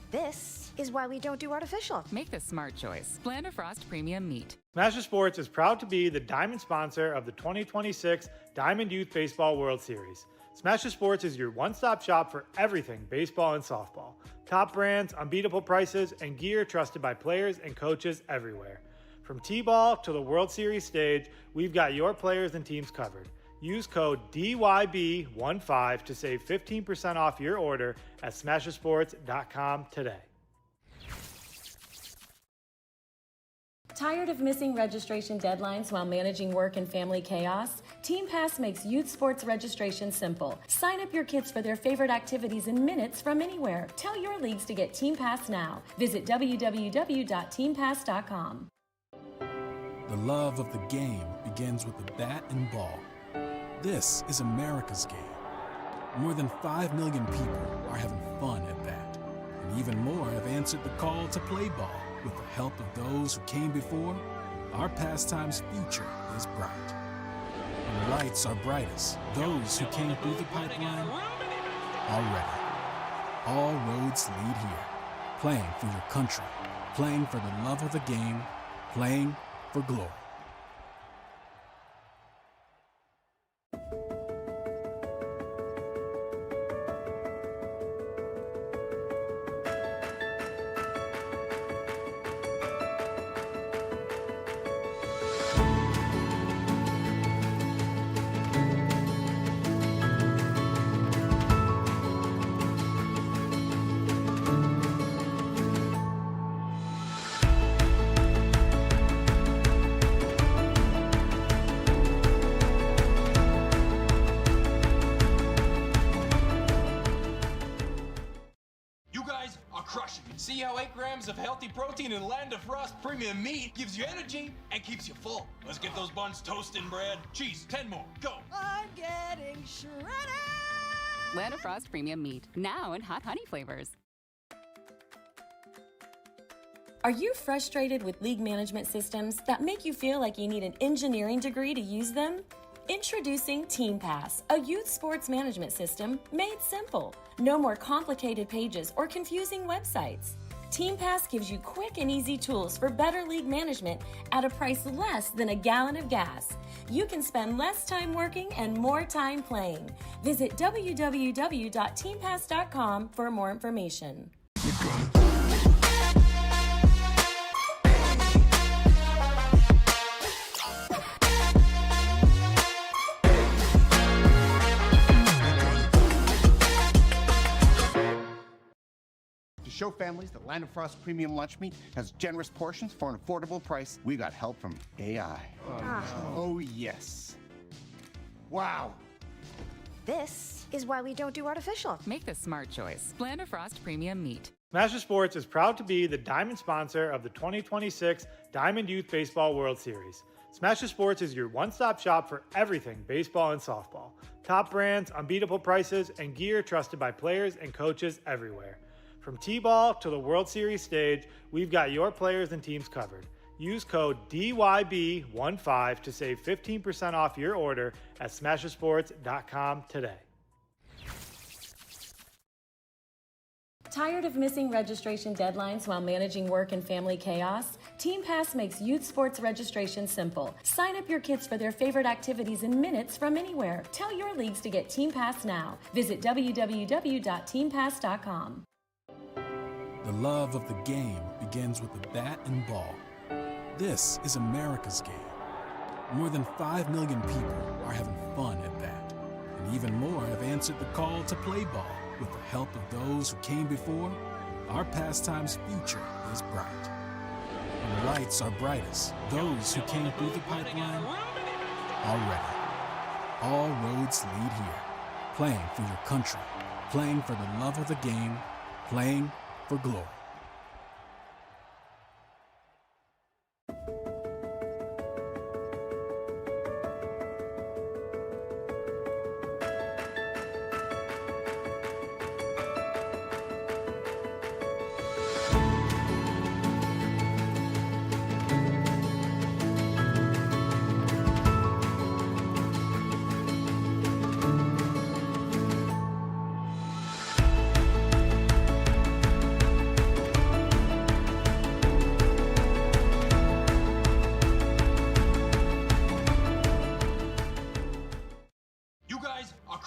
This is why we don't do artificial. Make the smart choice. Splenda Frost Premium Meat. Smasher Sports is proud to be the diamond sponsor of the 2026 Diamond Youth Baseball World Series. Smasher Sports is your one-stop shop for everything baseball and softball. Top brands, unbeatable prices, and gear trusted by players and coaches everywhere. From T-ball to the World Series stage, we've got your players and teams covered. Use code DYB15 to save 15% off your order at smashersports.com today. Tired of missing registration deadlines while managing work and family chaos? Team Pass makes youth sports registration simple. Sign up your kids for their favorite activities in minutes from anywhere. Tell your leagues to get Team Pass now. Visit www.teampass.com. The love of the game begins with the bat and ball. This is America's game. More than 5 million people are having fun at that. And even more have answered the call to play ball. With the help of those who came before, our pastime's future is bright. When the lights are brightest, those who came through the pipeline are ready. All roads lead here. Playing for your country, playing for the love of the game, playing for glory. See how 8 grams of healthy protein in Land of Frost Premium Meat gives you energy and keeps you full. Let's get those buns toasting, bread. Cheese, 10 more, go. I'm getting shredded. Land of Frost Premium Meat. Now in hot honey flavors. Are you frustrated with league management systems that make you feel like you need an engineering degree to use them? Introducing Team Pass, a youth sports management system made simple. No more complicated pages or confusing websites. Team Pass gives you quick and easy tools for better league management at a price less than a gallon of gas. You can spend less time working and more time playing. Visit www.teampass.com for more information. To show families that Land of Frost Premium Lunch Meat has generous portions for an affordable price, we got help from AI. Oh, yes. Wow. This is why we don't do artificial. Make the smart choice. Splenda Frost Premium Meat. Smasher Sports is proud to be the diamond sponsor of the 2026 Diamond Youth Baseball World Series. Smasher Sports is your one-stop shop for everything baseball and softball. Top brands, unbeatable prices, and gear trusted by players and coaches everywhere. From T-ball to the World Series stage, we've got your players and teams covered. Use code DYB15 to save 15% off your order at smashersports.com today. Tired of missing registration deadlines while managing work and family chaos? Team Pass makes youth sports registration simple. Sign up your kids for their favorite activities in minutes from anywhere. Tell your leagues to get Team Pass now. Visit www.teampass.com. The love of the game begins with the bat and ball. This is America's game. More than 5 million people are having fun at that. And even more have answered the call to play ball. With the help of those who came before, our pastime's future is bright. When the lights are brightest, those who came through the pipeline are ready. All roads lead here. Playing for your country, playing for the love of the game, playing for glory.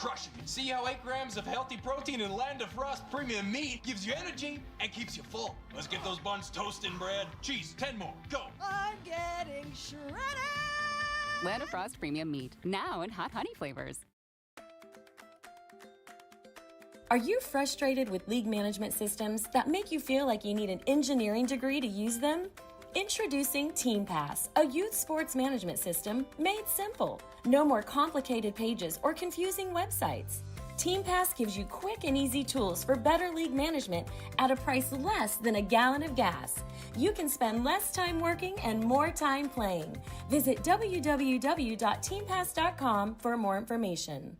crushing it. See how 8 grams of healthy protein in Land of Frost premium meat gives you energy and keeps you full. Let's get those buns toasted and bread. Cheese, 10 more, go. I'm getting shredded. Land of Frost Premium Meat, now in hot honey flavors. Are you frustrated with league management systems that make you feel like you need an engineering degree to use them? Introducing TeamPass, a youth sports management system made simple. No more complicated pages or confusing websites. TeamPass gives you quick and easy tools for better league management at a price less than a gallon of gas. You can spend less time working and more time playing. Visit www.teampass.com for more information.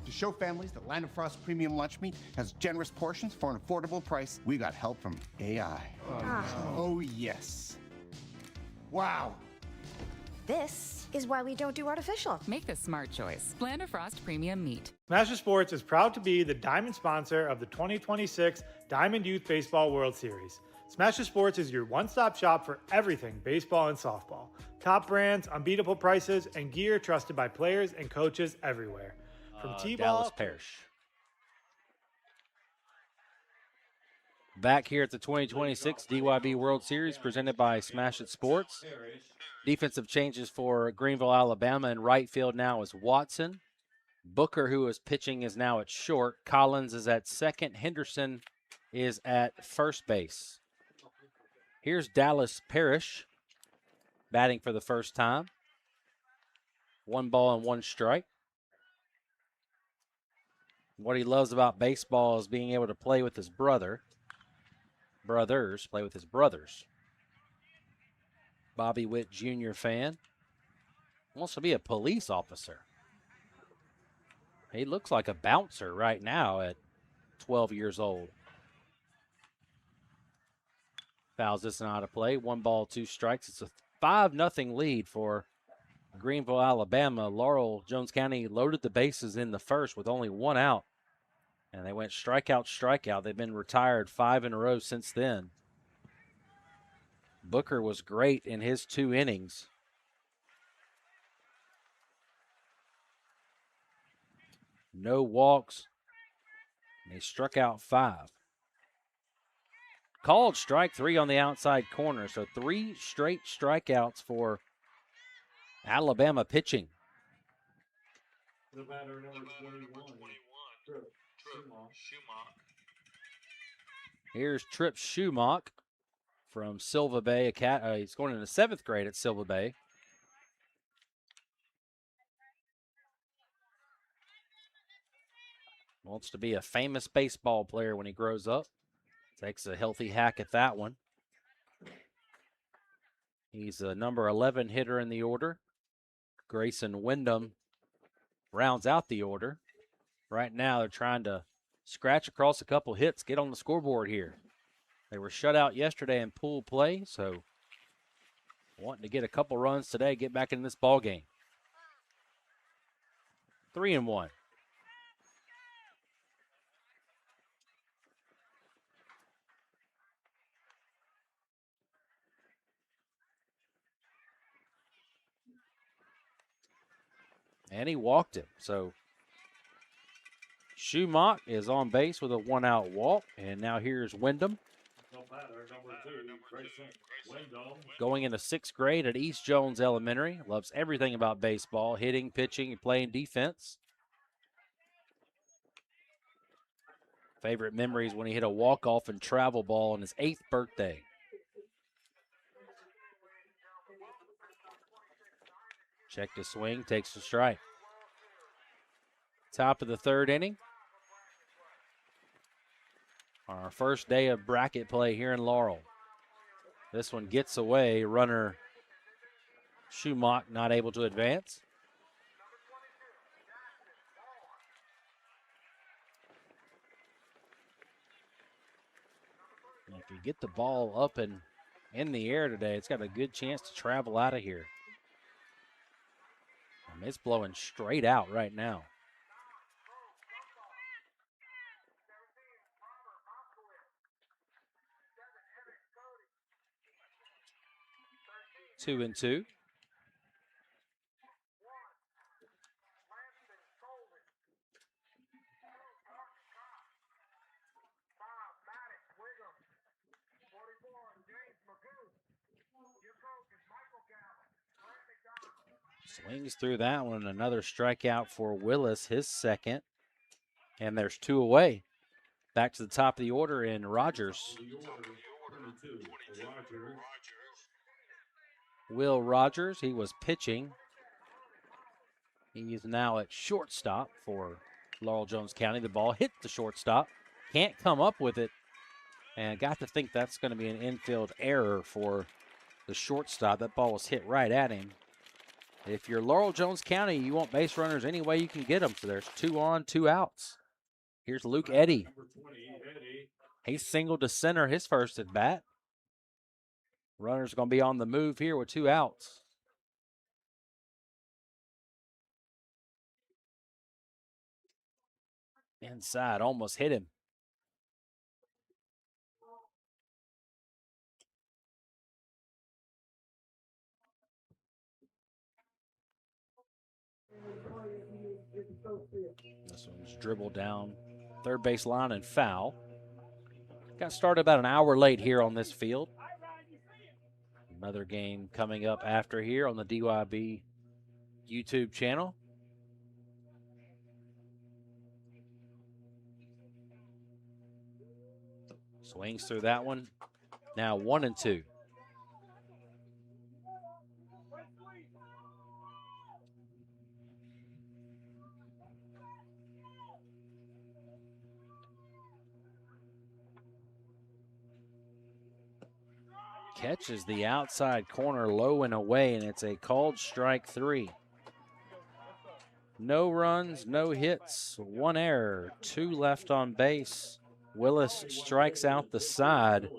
To show families that Land of Frost premium lunch meat has generous portions for an affordable price, we got help from AI. Oh, yes. Wow. This is why we don't do artificial. Make the smart choice. Land of Frost Premium Meat. Smasher Sports is proud to be the diamond sponsor of the 2026 Diamond Youth Baseball World Series. Smasher Sports is your one-stop shop for everything baseball and softball. Top brands, unbeatable prices, and gear trusted by players and coaches everywhere. From T-ball. Dallas Parrish. Back here at the 2026 DYB World Series presented by Smash It Sports. Defensive changes for Greenville, Alabama. In right field now is Watson. Booker, who is pitching, is now at short. Collins is at second. Henderson is at first base. Here's Dallas Parrish batting for the first time. 1 ball and 1 strike. What he loves about baseball is being able to play with his brothers, play with his brothers. Bobby Witt Jr. fan. Wants to be a police officer. He looks like a bouncer right now at 12 years old. Fouls this one out of play. 1 ball, 2 strikes. It's a 5-0 lead for Greenville, Alabama. Laurel, Jones County loaded the bases in the first with only 1 out. And they went strikeout, strikeout. They've been retired 5 in a row since then. Booker was great in his 2 innings. No walks. And he struck out 5. Called strike 3 on the outside corner. So 3 straight strikeouts for Alabama pitching. The batter number 21. Here's Trip Schumacher from Silva Bay. He's going into 7th grade at Silva Bay. Wants to be a famous baseball player when he grows up. Takes a healthy hack at that one. He's a number 11 hitter in the order. Grayson Wyndham rounds out the order. Right now they're trying to scratch across a couple hits, get on the scoreboard here. They were shut out yesterday in pool play, so wanting to get a couple runs today, get back in this ball game. 3-1. And he walked him. So Schumacher is on base with a 1-out walk. And now here's Wyndham. Going into 6th grade at East Jones Elementary. Loves everything about baseball, hitting, pitching, and playing defense. Favorite memories when he hit a walk-off and travel ball on his 8th birthday. Check the swing, takes the strike. Top of the 3rd inning. Our first day of bracket play here in Laurel. This one gets away. Runner Schumacher not able to advance. And if you get the ball up and in the air today, it's got a good chance to travel out of here. It's blowing straight out right now. 2-2. Swings through that one. Another strikeout for Willis, his second. And there's 2 away. Back to the top of the order in Rogers. Will Rogers, he was pitching. He is now at shortstop for Laurel Jones County. The ball hit the shortstop. Can't come up with it. And got to think that's going to be an infield error for the shortstop. That ball was hit right at him. If you're Laurel Jones County, you want base runners any way you can get them. So there's 2 on, 2 outs. Here's Luke Eddy. He singled to center his first at bat. Runners going to be on the move here with 2 outs. Inside, almost hit him. This one's dribbled down third base line and foul. Got started about an hour late here on this field. Another game coming up after here on the DYB YouTube channel. Swings through that one. Now 1-2. Catches the outside corner low and away, and it's a called strike 3. No runs, no hits, 1 error, 2 left on base. Willis strikes out the side,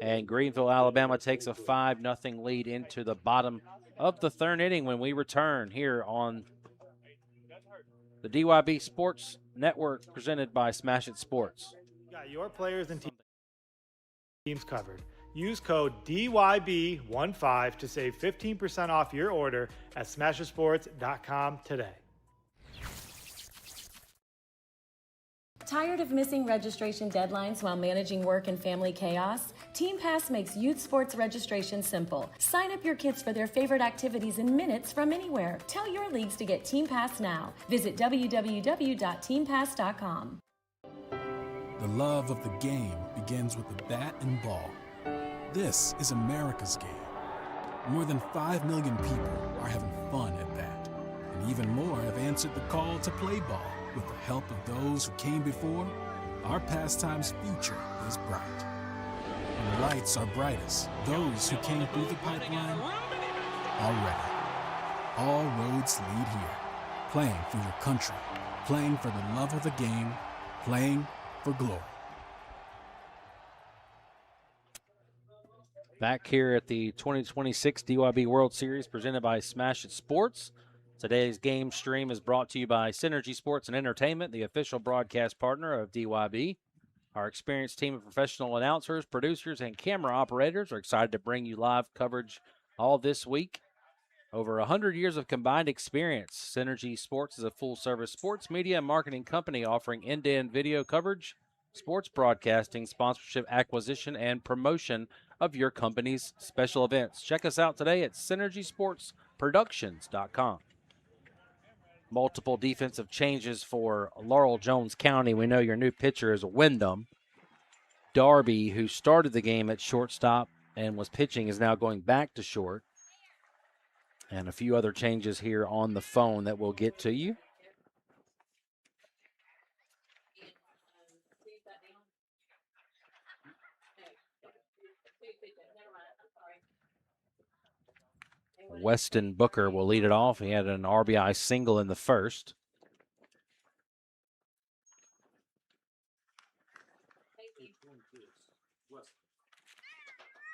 and Greenville, Alabama takes a 5-0 lead into the bottom of the 3rd inning when we return here on the DYB Sports Network presented by Smash It Sports. Got your players and teams covered. Use code DYB15 to save 15% off your order at smashersports.com today. Tired of missing registration deadlines while managing work and family chaos? Team Pass makes youth sports registration simple. Sign up your kids for their favorite activities in minutes from anywhere. Tell your leagues to get Team Pass now. Visit www.teampass.com. The love of the game begins with the bat and ball. This is America's game. More than 5 million people are having fun at that. And even more have answered the call to play ball. With the help of those who came before, our pastime's future is bright. When the lights are brightest, those who came through the pipeline are ready. All roads lead here. Playing for your country, playing for the love of the game, playing for glory. Back here at the 2026 DYB World Series presented by Smash It Sports. Today's game stream is brought to you by Synergy Sports and Entertainment, the official broadcast partner of DYB. Our experienced team of professional announcers, producers, and camera operators are excited to bring you live coverage all this week. Over 100 years of combined experience, Synergy Sports is a full-service sports media and marketing company offering end-to-end video coverage, sports broadcasting, sponsorship acquisition, and promotion of your company's special events. Check us out today at synergysportsproductions.com. Multiple defensive changes for Laurel Jones County. We know your new pitcher is Wyndham. Darby, who started the game at shortstop and was pitching, is now going back to short. And a few other changes here on the phone that we'll get to you. Weston Booker will lead it off. He had an RBI single in the first.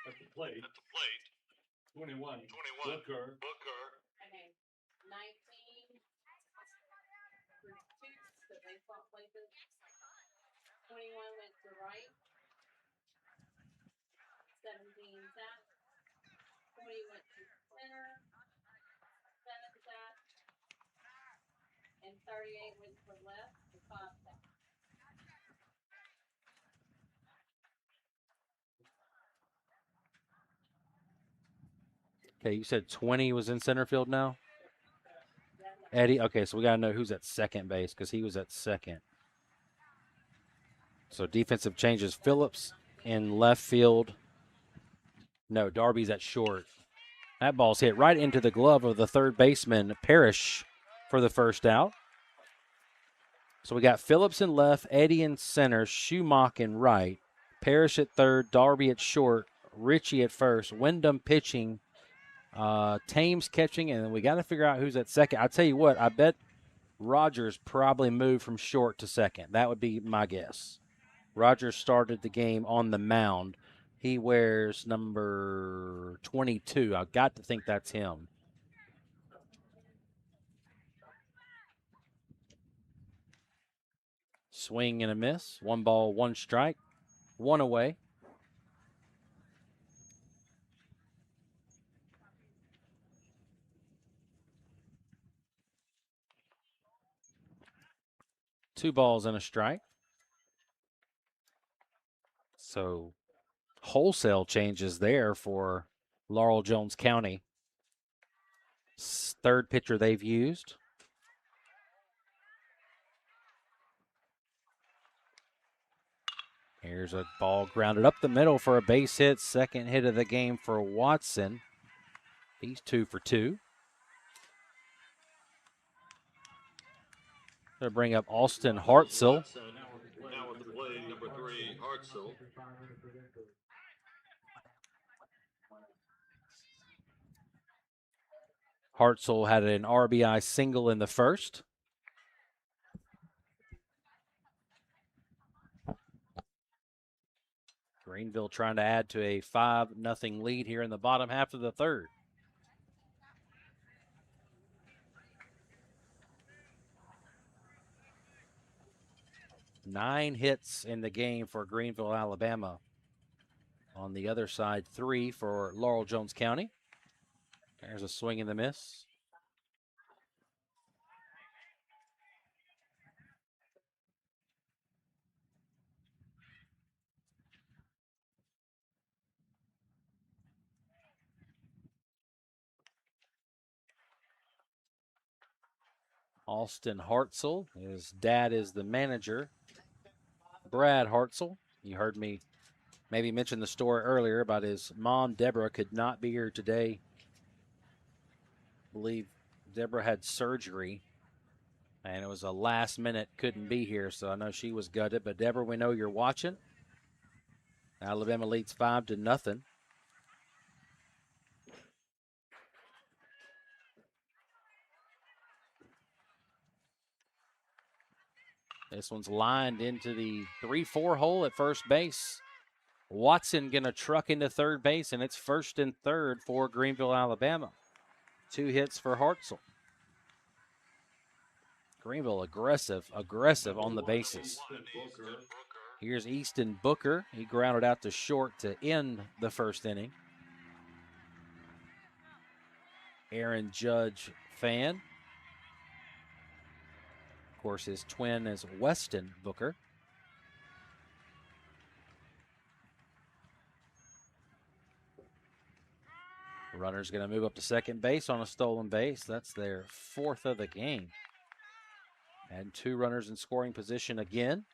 At the plate. 21. Booker. Okay. 19. So they swap places. 21 went to right. 17 Zach. 20 went to center. 38 went to left, the 5 back. Okay, you said 20 was in center field now? Eddie? Okay, so we got to know who's at second base because he was at second. So defensive changes. Phillips in left field. No, Darby's at short. That ball's hit right into the glove of the third baseman, Parrish, for the first out. So we got Phillips in left, Eddie in center, Schumacher in right, Parrish at third, Darby at short, Ritchie at first, Wyndham pitching, Thames catching, and then we got to figure out who's at second. I tell you what, I bet Rogers probably moved from short to second. That would be my guess. Rogers started the game on the mound. He wears number 22. I've got to think that's him. Swing and a miss. 1 ball, 1 strike. 1 away. Two balls and a strike. So wholesale changes there for Laurel Jones County. Third pitcher they've used. Here's a ball grounded up the middle for a base hit. Second hit of the game for Watson. He's 2 for 2. They'll bring up Austin Hartzell. Now with the play, number 3, Hartzell. Hartzell had an RBI single in the first. Greenville trying to add to a 5-0 lead here in the bottom half of the third. Nine hits in the game for Greenville, Alabama. On the other side, 3 for Laurel Jones County. There's a swing and a miss. Austin Hartzell. His dad is the manager, Brad Hartzell. You heard me maybe mention the story earlier about his mom, Deborah, could not be here today. I believe Deborah had surgery, and it was a last minute, couldn't be here, so I know she was gutted. But Deborah, we know you're watching. Alabama leads 5-0. This one's lined into the 3-4 hole at first base. Watson going to truck into third base, and it's 1st and 3rd for Greenville, Alabama. 2 hits for Hartzell. Greenville aggressive on the bases. Here's Easton Booker. He grounded out to short to end the first inning. Aaron Judge fan. Of course, his twin is Weston Booker. The runner's going to move up to second base on a stolen base. That's their 4th of the game. And 2 runners in scoring position again.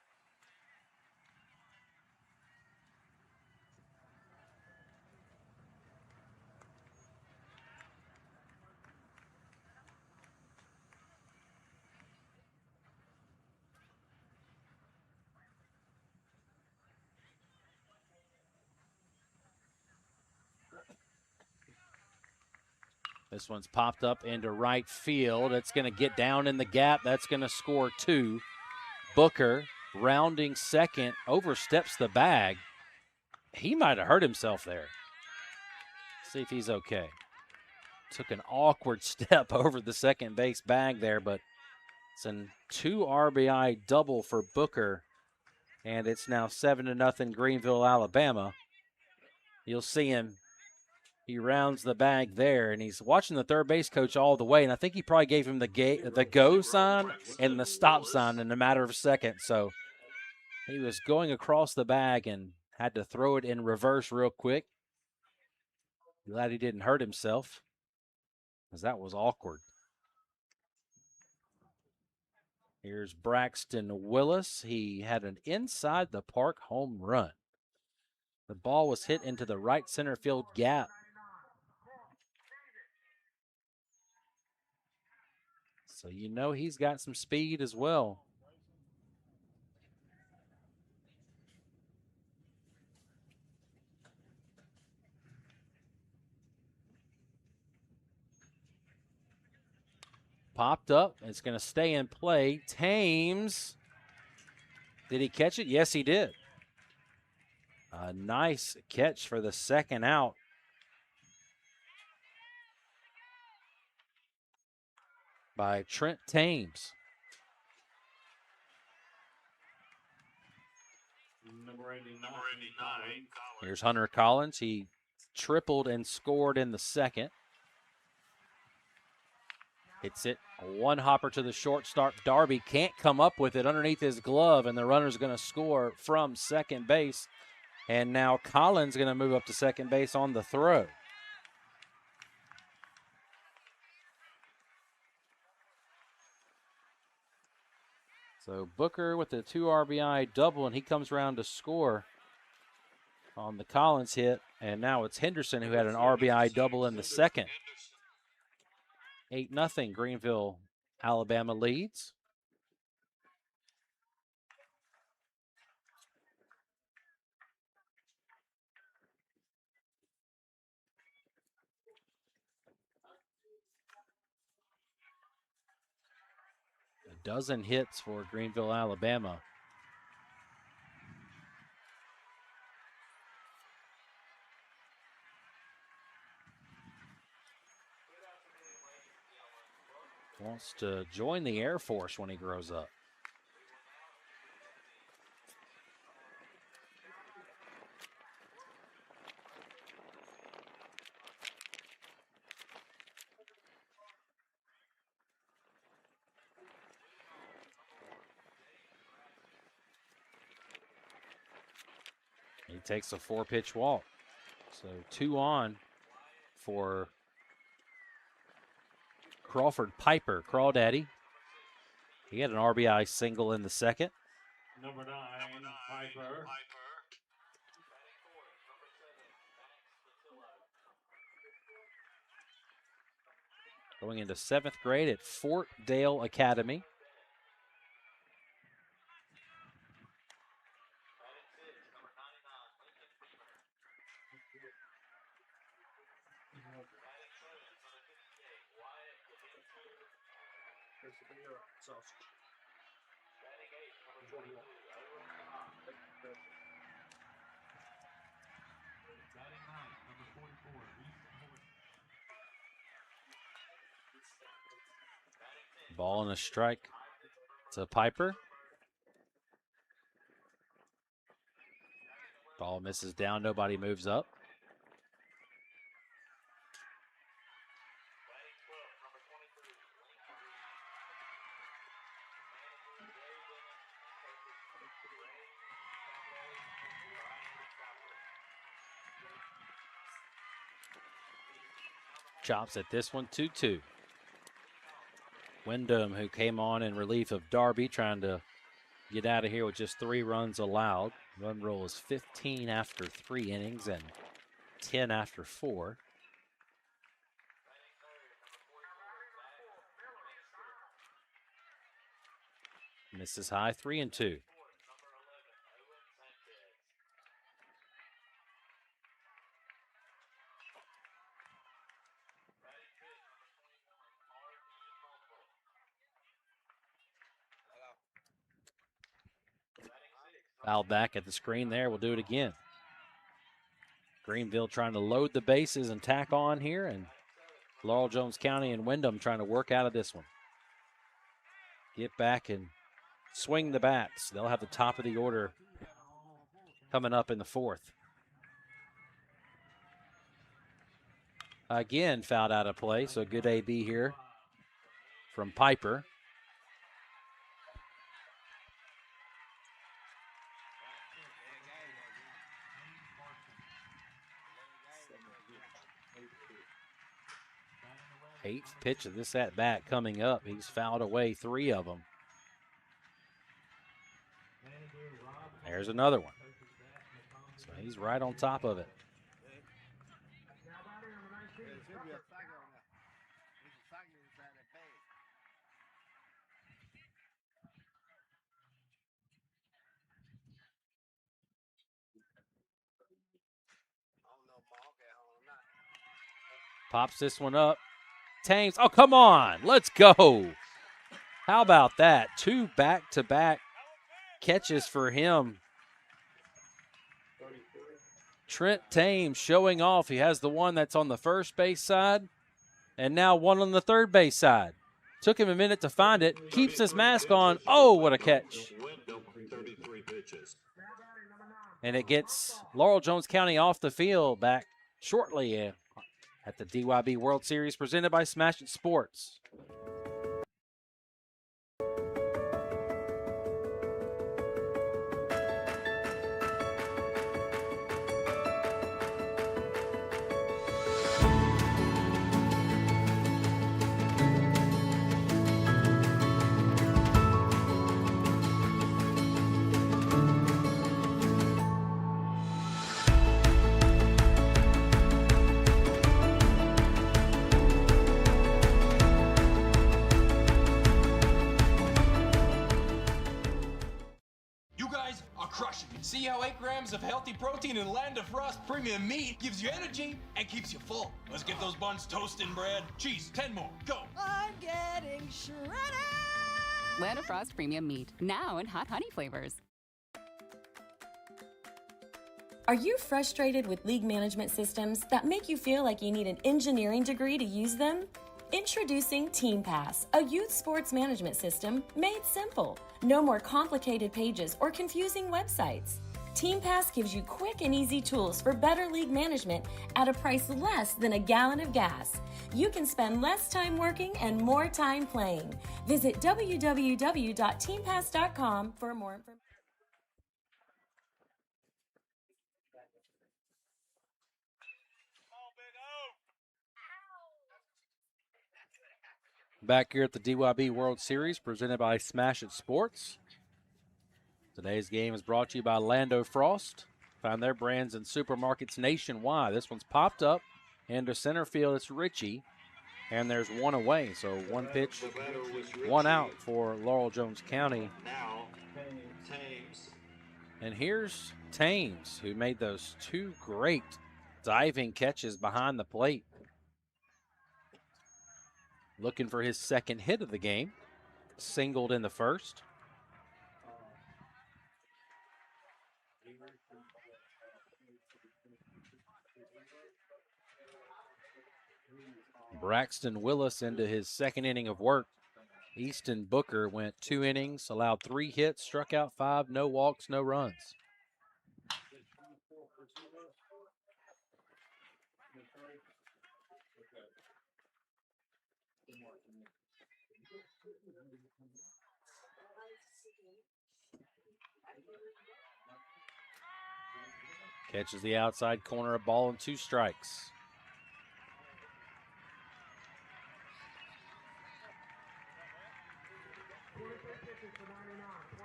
This one's popped up into right field. It's going to get down in the gap. That's going to score 2. Booker, rounding second, oversteps the bag. He might have hurt himself there. See if he's okay. Took an awkward step over the second base bag there, but it's a 2 RBI double for Booker. And it's now 7-0 Greenville, Alabama. You'll see him He rounds the bag there, and he's watching the third base coach all the way, and I think he probably gave him the go sign and the stop sign in a matter of seconds. So he was going across the bag and had to throw it in reverse real quick. Glad he didn't hurt himself, because that was awkward. Here's Braxton Willis. He had an inside the park home run. The ball was hit into the right center field gap. So you know he's got some speed as well. Popped up. It's going to stay in play. Thames. Did he catch it? Yes, he did. A nice catch for the second out. By Trent Thames. Number 89. Here's Hunter Collins. He tripled and scored in the second. Hits it. A one hopper to the shortstop. Darby can't come up with it underneath his glove, and the runner's going to score from second base. And now Collins going to move up to second base on the throw. So Booker with the 2 RBI double, and he comes around to score on the Collins hit. And now it's Henderson who had an RBI double in the second. 8-0, Greenville, Alabama leads. A dozen hits for Greenville, Alabama. Wants to join the Air Force when he grows up. He takes a 4-pitch walk. So 2 on for Crawford Piper, Crawdaddy. He had an RBI single in the second. Number 9, Piper. Going into 7th grade at Fort Dale Academy. Ball and a strike to Piper. Ball misses down, nobody moves up. Chops at this one, 2-2. Wyndham, who came on in relief of Darby, trying to get out of here with just 3 runs allowed. Run roll is 15 after 3 innings and 10 after 4. Misses high, 3-2. Foul back at the screen there. We'll do it again. Greenville trying to load the bases and tack on here, and Laurel Jones County and Wyndham trying to work out of this one. Get back and swing the bats. They'll have the top of the order coming up in the 4th. Again, fouled out of play, so good AB here from Piper. Eighth pitch of this at-bat coming up. He's fouled away 3 of them. There's another one. So he's right on top of it. Pops this one up. Thames, oh, come on. Let's go. How about that? 2 back-to-back catches for him. Trent Thames showing off. He has the one that's on the first base side and now one on the third base side. Took him a minute to find it. Keeps his mask on. Oh, what a catch. And it gets Laurel Jones County off the field back shortly at the DYB World Series presented by Smash It Sports. See how 8 grams of healthy protein in Land of Frost premium meat gives you energy and keeps you full. Let's get those buns toasting, bread. Cheese, 10 more, go. I'm getting shredded. Land of Frost premium meat, now in hot honey flavors. Are you frustrated with league management systems that make you feel like you need an engineering degree to use them? Introducing TeamPass, a youth sports management system made simple. No more complicated pages or confusing websites. TeamPass gives you quick and easy tools for better league management at a price less than a gallon of gas. You can spend less time working and more time playing. Visit www.teampass.com for more information. Back here at the DYB World Series presented by Smash It Sports. Today's game is brought to you by Lando Frost. Find their brands in supermarkets nationwide. This one's popped up into center field. It's Richie, and there's one away. So 1 pitch, 1 out for Laurel Jones County. Now, Thames. And here's Thames, who made those 2 great diving catches behind the plate. Looking for his second hit of the game. Singled in the first. Braxton Willis into his second inning of work. Easton Booker went 2 innings, allowed 3 hits, struck out 5, no walks, no runs. Catches the outside corner, a ball and 2 strikes.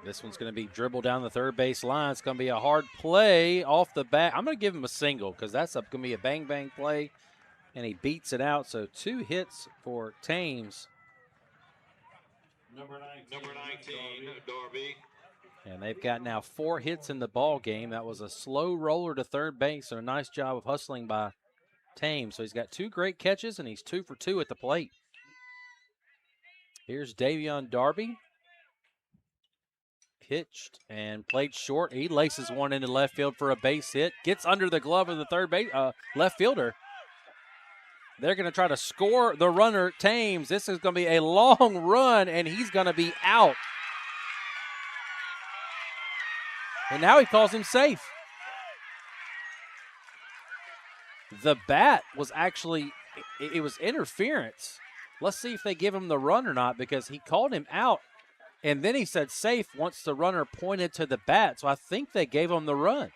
This one's going to be dribbled down the third base line. It's going to be a hard play off the bat. I'm going to give him a single because that's going to be a bang-bang play, and he beats it out. So 2 hits for Thames. Number 19, Darby. And they've got now 4 hits in the ball game. That was a slow roller to third base, so a nice job of hustling by Thames. So he's got 2 great catches, and he's 2 for 2 at the plate. Here's Davion Darby. Pitched and played short. He laces one into left field for a base hit. Gets under the glove of the third base left fielder. They're going to try to score the runner, Thames. This is going to be a long run, and he's going to be out. And now he calls him safe. The bat was actually it was interference. Let's see if they give him the run or not, because he called him out, and then he said safe once the runner pointed to the bat. So I think they gave him the run.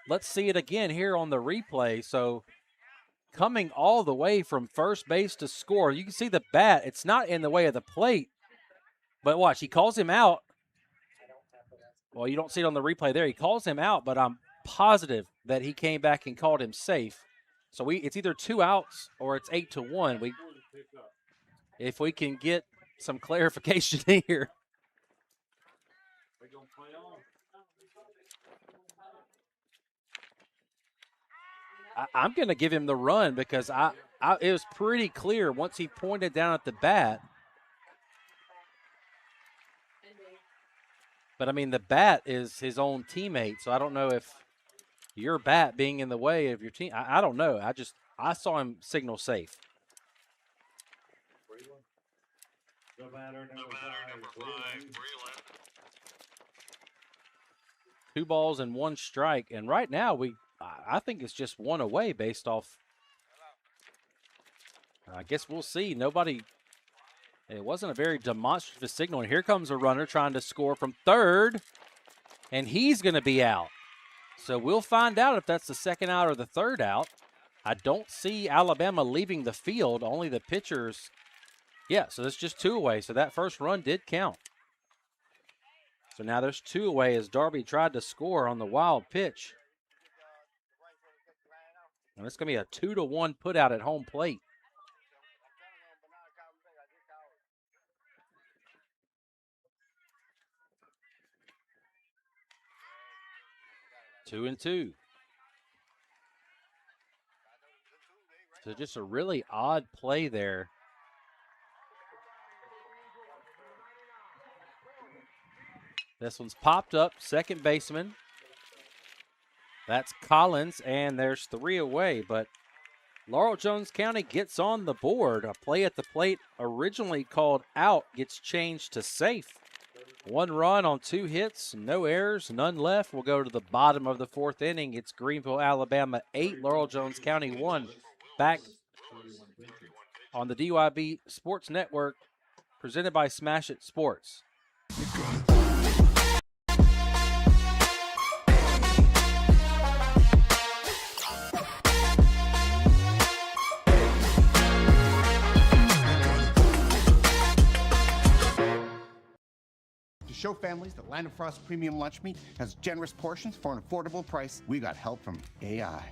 Let's see it again here on the replay. So coming all the way from first base to score, you can see the bat. It's not in the way of the plate, but watch, he calls him out. Well, you don't see it on the replay there. He calls him out, but I'm positive that he came back and called him safe. So it's either 2 outs or it's 8-1. If we can get some clarification here. I'm going to give him the run because it was pretty clear once he pointed down at the bat. But, I mean, the bat is his own teammate, so I don't know if your bat being in the way of your team. I don't know. I saw him signal safe. The batter number 5, 2 balls and 1 strike, and right now I think it's just 1 away based off. I guess we'll see. It wasn't a very demonstrative signal. And here comes a runner trying to score from third, and he's going to be out. So we'll find out if that's the second out or the third out. I don't see Alabama leaving the field, only the pitchers. Yeah, so that's just 2 away. So that first run did count. So now there's 2 away as Darby tried to score on the wild pitch. And it's going to be a 2-1 put out at home plate. Two and 2. So just a really odd play there. This one's popped up, second baseman. That's Collins, and there's 3 away, but Laurel Jones County gets on the board. A play at the plate originally called out gets changed to safe. 1 run on 2 hits, no errors, none left. We'll go to the bottom of the 4th inning. It's Greenville, Alabama 8, Laurel Jones County 1. Back on the DYB Sports Network, presented by Smash It Sports. Show families that Land of Frost Premium Lunch Meat has generous portions for an affordable price. We got help from AI.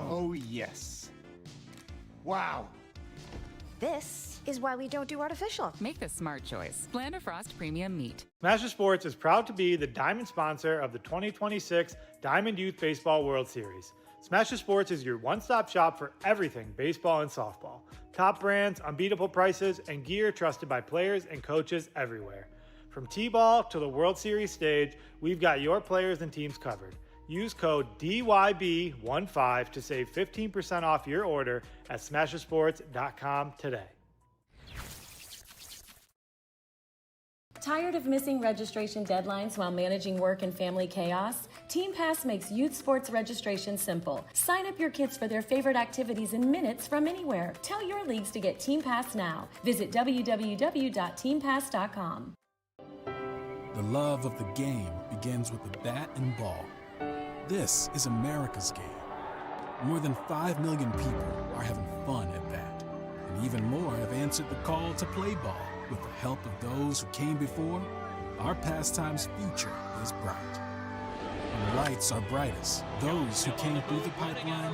Oh, yes. Wow. This is why we don't do artificial. Make the smart choice. Land of Frost Premium Meat. Smash Sports is proud to be the diamond sponsor of the 2026 Diamond Youth Baseball World Series. Smash Sports is your one-stop shop for everything baseball and softball. Top brands, unbeatable prices, and gear trusted by players and coaches everywhere. From T-ball to the World Series stage, we've got your players and teams covered. Use code DYB15 to save 15% off your order at smashersports.com today. Tired of missing registration deadlines while managing work and family chaos? Team Pass makes youth sports registration simple. Sign up your kids for their favorite activities in minutes from anywhere. Tell your leagues to get Team Pass now. Visit www.teampass.com. The love of the game begins with the bat and ball. This is America's game. More than 5 million people are having fun at that. And even more have answered the call to play ball. With the help of those who came before, our pastime's future is bright. When the lights are brightest, those who came through the pipeline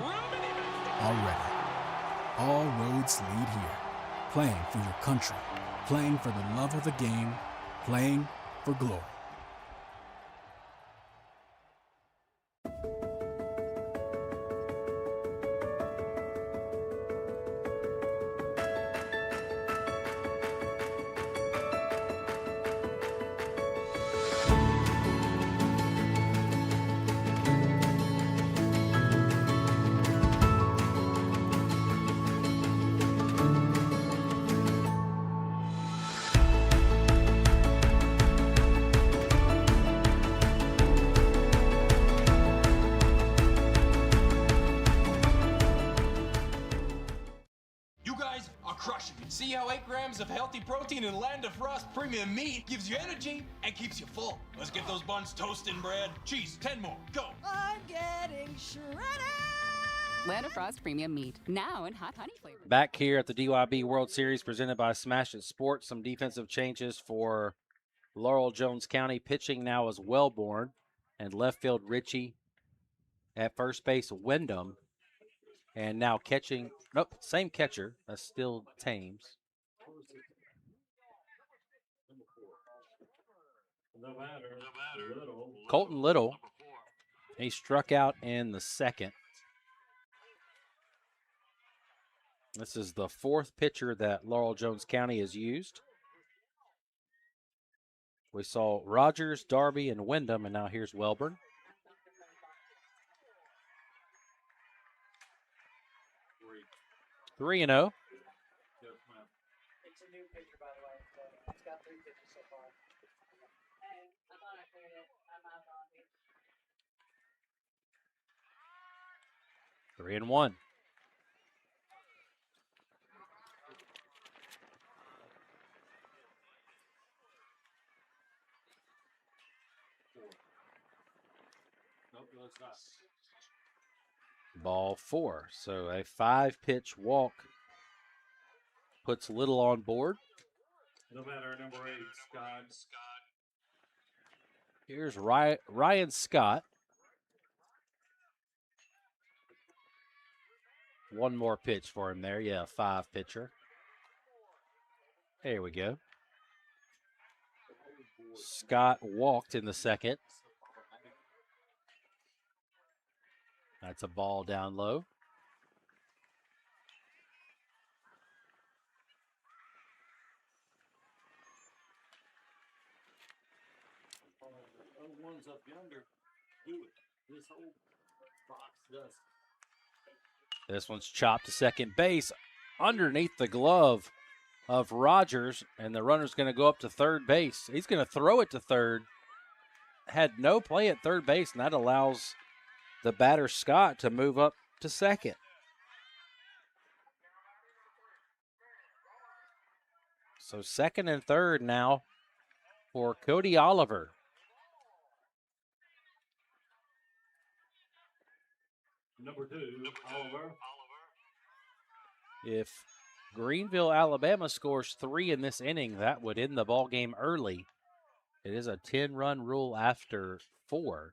are ready. All roads lead here. Playing for your country, playing for the love of the game, playing for glory. I'll crush it. See how 8 grams of healthy protein in Land of Frost premium meat gives you energy and keeps you full. Let's get those buns toasted and bread. Cheese, 10 more, go. I'm getting shredded. Land of Frost Premium Meat, now in hot honey flavor. Back here at the DYB World Series presented by Smash It Sports, some defensive changes for Laurel Jones County. Pitching now is Wellborn, and left field Ritchie. At first base, Wyndham. And now catching, nope, same catcher. That's still Thames. No matter. Little. Colton Little. He struck out in the second. This is the 4th pitcher that Laurel Jones County has used. We saw Rogers, Darby, and Wyndham, and now here's Wellborn. Three and 0. It's a new picture, by the way. So it's got 3 pictures so far. Hey, I thought I cleared it. I'm out on it. 3 and 1. Nope, it's not. Ball 4. So a 5-pitch walk puts Little on board. No matter, number 8, Scott. Here's Ryan Scott. One more pitch for him there. Yeah, 5-pitcher. There we go. Scott walked in the second. That's a ball down low. Those ones up yonder do it. This whole box does. This one's chopped to second base underneath the glove of Rogers, and the runner's going to go up to third base. He's going to throw it to third. Had no play at third base, and that allows the batter Scott to move up to second. So second and third now for Cody Oliver. Number 2, Oliver. If Greenville, Alabama scores 3 in this inning, that would end the ball game early. It is a 10-run rule after 4.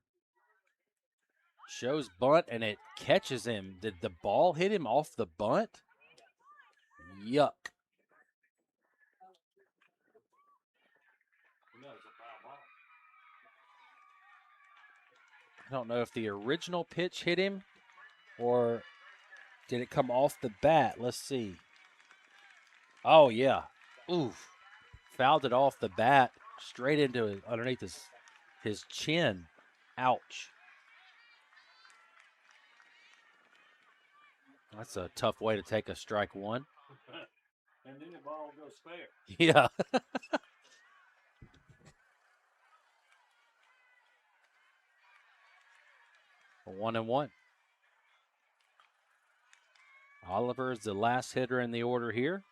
Shows bunt, and it catches him. Did the ball hit him off the bunt? Yuck. I don't know if the original pitch hit him or did it come off the bat. Let's see. Oh, yeah. Oof. Fouled it off the bat straight into underneath his chin. Ouch. That's a tough way to take a strike one. And then the ball goes fair. Yeah. 1-1. Oliver is the last hitter in the order here.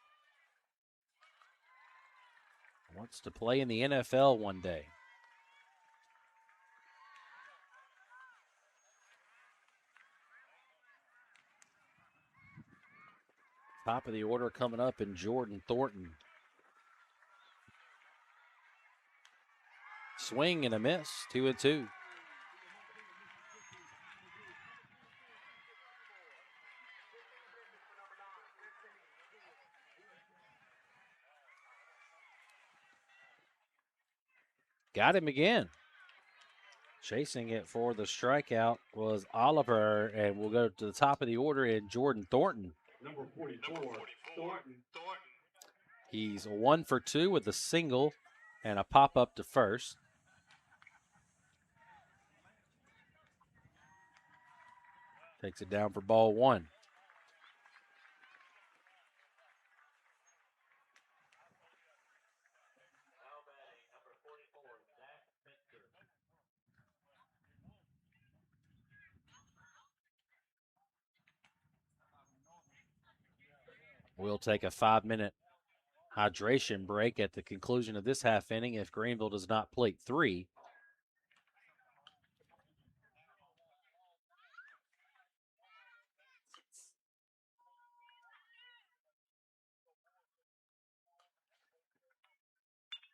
Wants to play in the NFL one day. Top of the order coming up in Jordan Thornton. Swing and a miss, 2-2. Got him again. Chasing it for the strikeout was Oliver, and we'll go to the top of the order in Jordan Thornton. Number 44, Thornton. He's 1 for 2 with a single and a pop-up to first. Takes it down for ball 1. We'll take a 5-minute hydration break at the conclusion of this half inning if Greenville does not plate 3.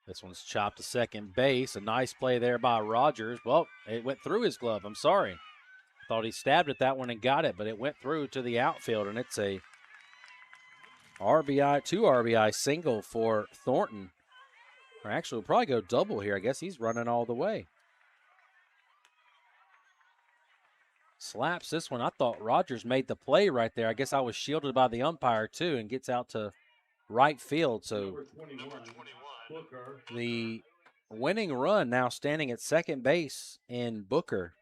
This one's chopped to second base. A nice play there by Rogers. Well, it went through his glove. I'm sorry. Thought he stabbed at that one and got it, but it went through to the outfield, and it's a RBI, 2 RBI single for Thornton. Or actually, we'll probably go double here. I guess he's running all the way. Slaps this one. I thought Rogers made the play right there. I guess I was shielded by the umpire, too, and gets out to right field. So the winning run now standing at second base in Booker.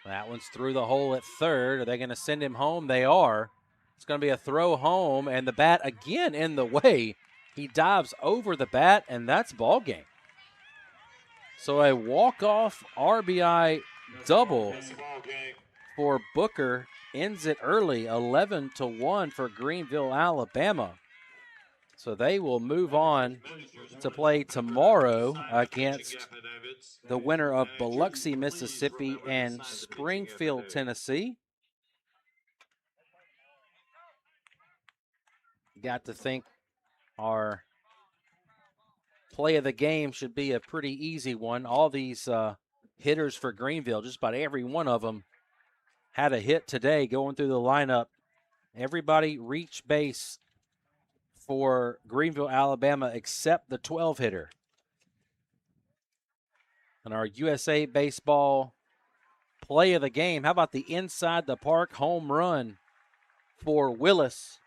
That one's through the hole at third. Are they going to send him home? They are. It's going to be a throw home, and the bat again in the way. He dives over the bat, and that's ball game. So a walk-off RBI double for Booker ends it early, 11-1 for Greenville, Alabama. So they will move on to play tomorrow against the winner of Biloxi, Mississippi and Springfield, Tennessee. Got to think our play of the game should be a pretty easy one. All these hitters for Greenville, just about every one of them had a hit today going through the lineup. Everybody reached base for Greenville, Alabama, except the 12-hitter. And our USA Baseball play of the game, how about the inside the park home run for Willis?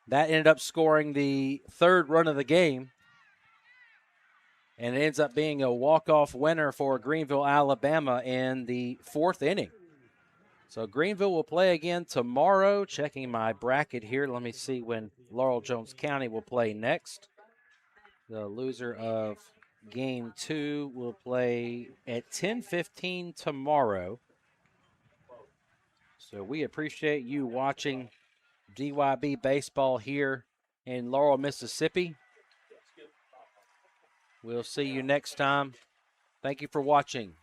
That ended up scoring the third run of the game. And it ends up being a walk-off winner for Greenville, Alabama in the 4th inning. So Greenville will play again tomorrow. Checking my bracket here. Let me see when Laurel Jones County will play next. The loser of Game 2 will play at 10:15 tomorrow. So we appreciate you watching DYB Baseball here in Laurel, Mississippi. We'll see you next time. Thank you for watching.